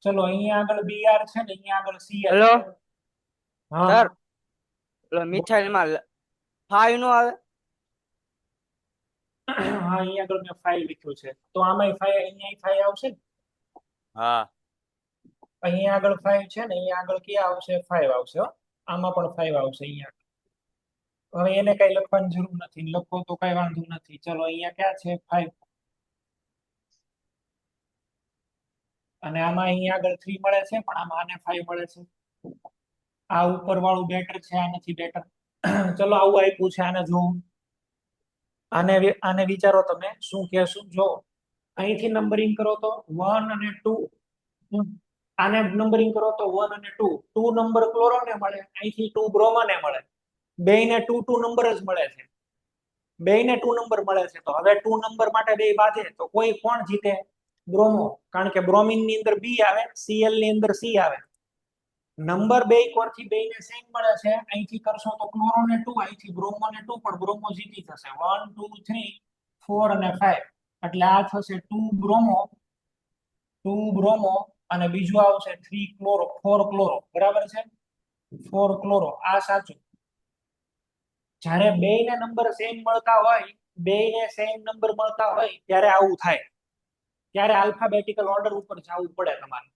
ચલો અહીંયા આગળ BR છે ને અહીંયા આગળ CH. હેલો હા સર, મિથાઇલ માં 5 નો આવે. હા, અહીંયા આગળ મેં 5 લખ્યું છે, તો આમાંય 5, અહીંયા 5 આવશે ને? હા, અહીંયા આગળ 5 છે ને, અહીંયા આગળ ક્યાં આવશે? 5 આવશે. હો, આમાં પણ 5 આવશે અહીંયા. હવે એને કઈ લખવાની જરૂર નથી, લખો તો કઈ વાંધો નથી. ચલો અહીંયા ક્યાં છે? 5. અને આમાં અહીંયા આગળ 3 મળે છે પણ આમાં આને 5 મળે છે. આ ઉપર વાળું બેટર છે, આ નથી બેટર. ચલો આવું આપ્યું છે, આને જોવું. આને વિચારો તમે શું કહેશું. જો અહીંથી નંબરિંગ કરો તો 1 અને 2, આને નંબરિંગ કરો તો 1 અને 2, 2 નંબર ક્લોરોને મળે, અહીંથી 2 બ્રોમાને મળે. બેયને 2 2 નંબર જ મળે છે, બેયને 2 નંબર મળે છે. તો હવે 2 નંબર માટે બે બાજે તો કોઈ કોણ જીતે? બ્રોમો, કારણ કે બ્રોમિન ની અંદર B આવે, Cl ની અંદર C આવે. નંબર બે કોરથી બેયને સેમ મળે છે. અહીંથી કરશો તો ક્લોરોને 2, અહીંથી બ્રોમોને 2, પણ બ્રોમો જીતી જશે. 1 2 3 4 અને 5, એટલે આ થશે 2 બ્રોમો, 2 બ્રોમો અને બીજું આવશે 3 ક્લોરો, 4 ક્લોરો. બરાબર છે? 4 ક્લોરો. આ સાચું. જ્યારે બેયને નંબર સેમ મળતા હોય, બેયને સેમ નંબર મળતા હોય ત્યારે આવું થાય, ત્યારે આલ્ફાબેટિકલ ઓર્ડર ઉપર જવું પડે તમારે.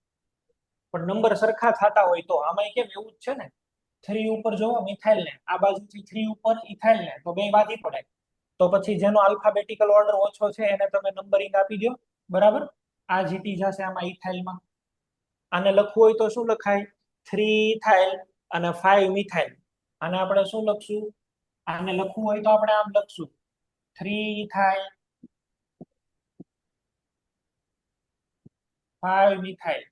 પણ નંબર સરખા થતા હોય તો આમાં કેમ એવું જ છે ને, 3 ઉપર જોવો મિથાઇલ ને, આ બાજુથી 3 ઉપર ઇથાઇલ ને, તો બે બાજી પડે. તો પછી જેનો આલ્ફાબેટિકલ ઓર્ડર ઓછો છે એને તમે નંબરિંગ આપી દો. બરાબર? આ જીતી જશે આમાં ઇથાઇલમાં. આને લખવું હોય તો શું લખાય? 3 ઇથાઇલ અને 5 મિથાઇલ. આને આપણે શું લખશું? આને લખવું હોય તો આપણે આમ લખશું, 3 ethyl 5 methyl.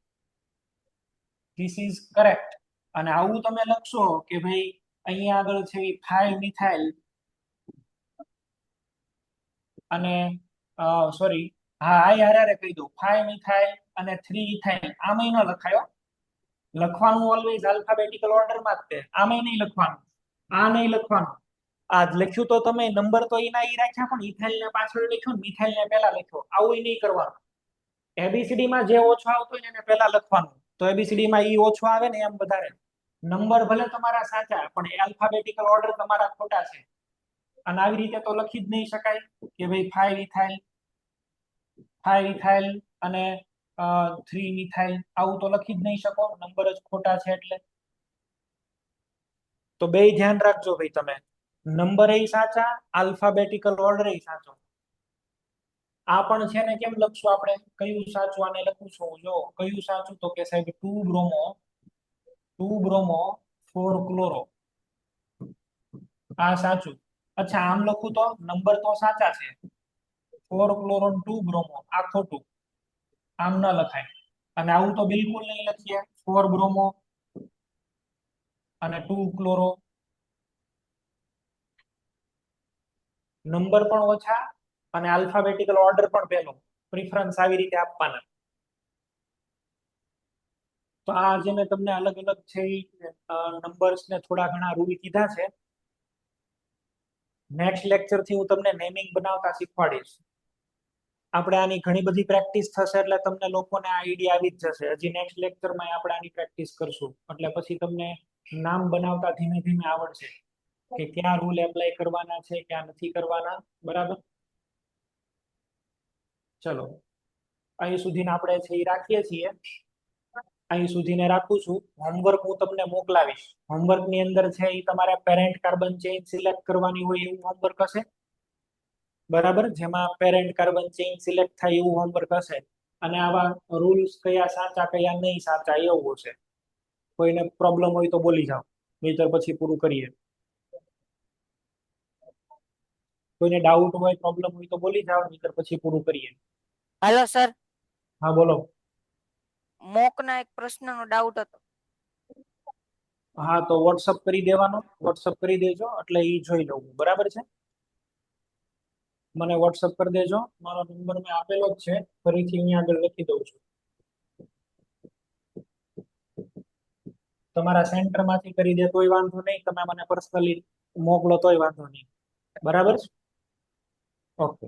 This is correct. અને આવું તમે લખશો કે ભાઈ અહીંયા આગળ છે 5 મિથાઇલ અને સોરી, હા આ યાર કહી દઉં, 5 મિથાઇલ અને 3 ઇથાઇલ. આમાંય ન લખાયો, લખવાનું ઓલવેઝ આલ્ફાબેટિકલ ઓર્ડરમાં જ તે. આમાંય નહીં લખવાનું, આ નહીં લખવાનું. આ લખ્યું તો તમે નંબર તો એના ઈ રાખ્યા, પણ ઇથાઇલ ને પાછળ લખ્યો ને મિથાઇલ ને પહેલા લખ્યો. આવું નહીં કરવાનું. એબીસીડી માં જે ઓછો આવતો હોય એને પહેલા લખવાનું. તો એબીસીડી માં ઈ ઓછો આવે ને એમ વધારે. નંબર ભલે તમારા સાચા પણ આલ્ફાબેટિકલ ઓર્ડર તમારા ખોટા છે. અને આવી રીતે તો લખી જ નહીં શકાય કે ભાઈ 5 ઇથાઇલ અને 3 મિથાઇલ. આવું તો લખી જ નહીં શકો, નંબર જ ખોટા છે એટલે. તો બે ધ્યાન રાખજો ભાઈ તમે, નંબર એ સાચા, આલ્ફાબેટિકલ ઓર્ડર એ સાચો. આ પણ છે ને કેમ લખશું આપણે? કયું સાચું આને લખું છું? જો કયું સાચું? તો કે સાહેબ 2 બ્રોમો 4 ક્લોરો, આ સાચું. અચ્છા, આમ લખું તો નંબર તો સાચા છે, 4 ક્લોરો 2 બ્રોમો, આ ખોટું, આમ ન લખાય. અને આવું તો બિલકુલ નહીં લખીએ, 4 બ્રોમો અને 2 ક્લોરો, નંબર પણ ઓછા અને આલ્ફાબેટિકલ ઓર્ડર પણ પહેલો, પ્રિફરન્સ આવી રીતે આપવાના. તો આ જે મેં તમને અલગ અલગ છે નંબર્સ ને થોડા ઘણા રૂલ કીધા છે. નેક્સ્ટ લેક્ચર થી હું તમને નેમિંગ બનાવતા શીખવાડીશ. આપણે આની ઘણી બધી પ્રેક્ટિસ થશે એટલે તમને લોકોને આ આઈડિયા આવી જ જશે. હજી નેક્સ્ટ લેક્ચરમાં આપણે આની પ્રેક્ટિસ કરશું એટલે પછી તમને નામ બનાવતા ધીમે ધીમે આવડશે કે ક્યાં રૂલ એપ્લાય કરવાના છે, ક્યાં નથી કરવાના. બરાબર? ચલો, અહીં સુધીને આપણે છે એ રાખીએ છીએ. અહીં સુધીને રાખું છું. હોમવર્ક હું તમને મોકલાવીશ. હોમવર્ક ની અંદર છે એ તમારે પેરેન્ટ કાર્બન ચેઇન સિલેક્ટ કરવાની હોય એવું હોમવર્ક હશે. બરાબર? જેમાં પેરેન્ટ કાર્બન ચેઇન સિલેક્ટ થાય એવું હોમવર્ક હશે. અને આવા રૂલ્સ કયા સાચા કયા નહીં સાચા એવું હશે. કોઈને પ્રોબ્લેમ હોય તો બોલી જાઓ, નહીતર પછી પૂરું કરીએ. કોઈને ડાઉટ હોય, પ્રોબ્લેમ હોય તો બોલી જાઓ, નહીતર પછી પૂરું કરીએ. હેલો સર, હા બોલો. મોક ના એક પ્રશ્નનો ડાઉટ હતો. હા તો વોટ્સઅપ કરી દેવાનો, વોટ્સઅપ કરી દેજો એટલે એ જોઈ લઉં. બરાબર છે? મને વોટ્સઅપ કરી દેજો. મારો નંબર મેં આપેલો જ છે, ફરીથી અહીંયા આગળ લખી દઉં છું. તમારા સેન્ટરમાંથી કરી દે તોય વાંધો નહીં, તમે મને પર્સનલી મોકલો તોય વાંધો નહીં. બરાબર છે? ઓકે.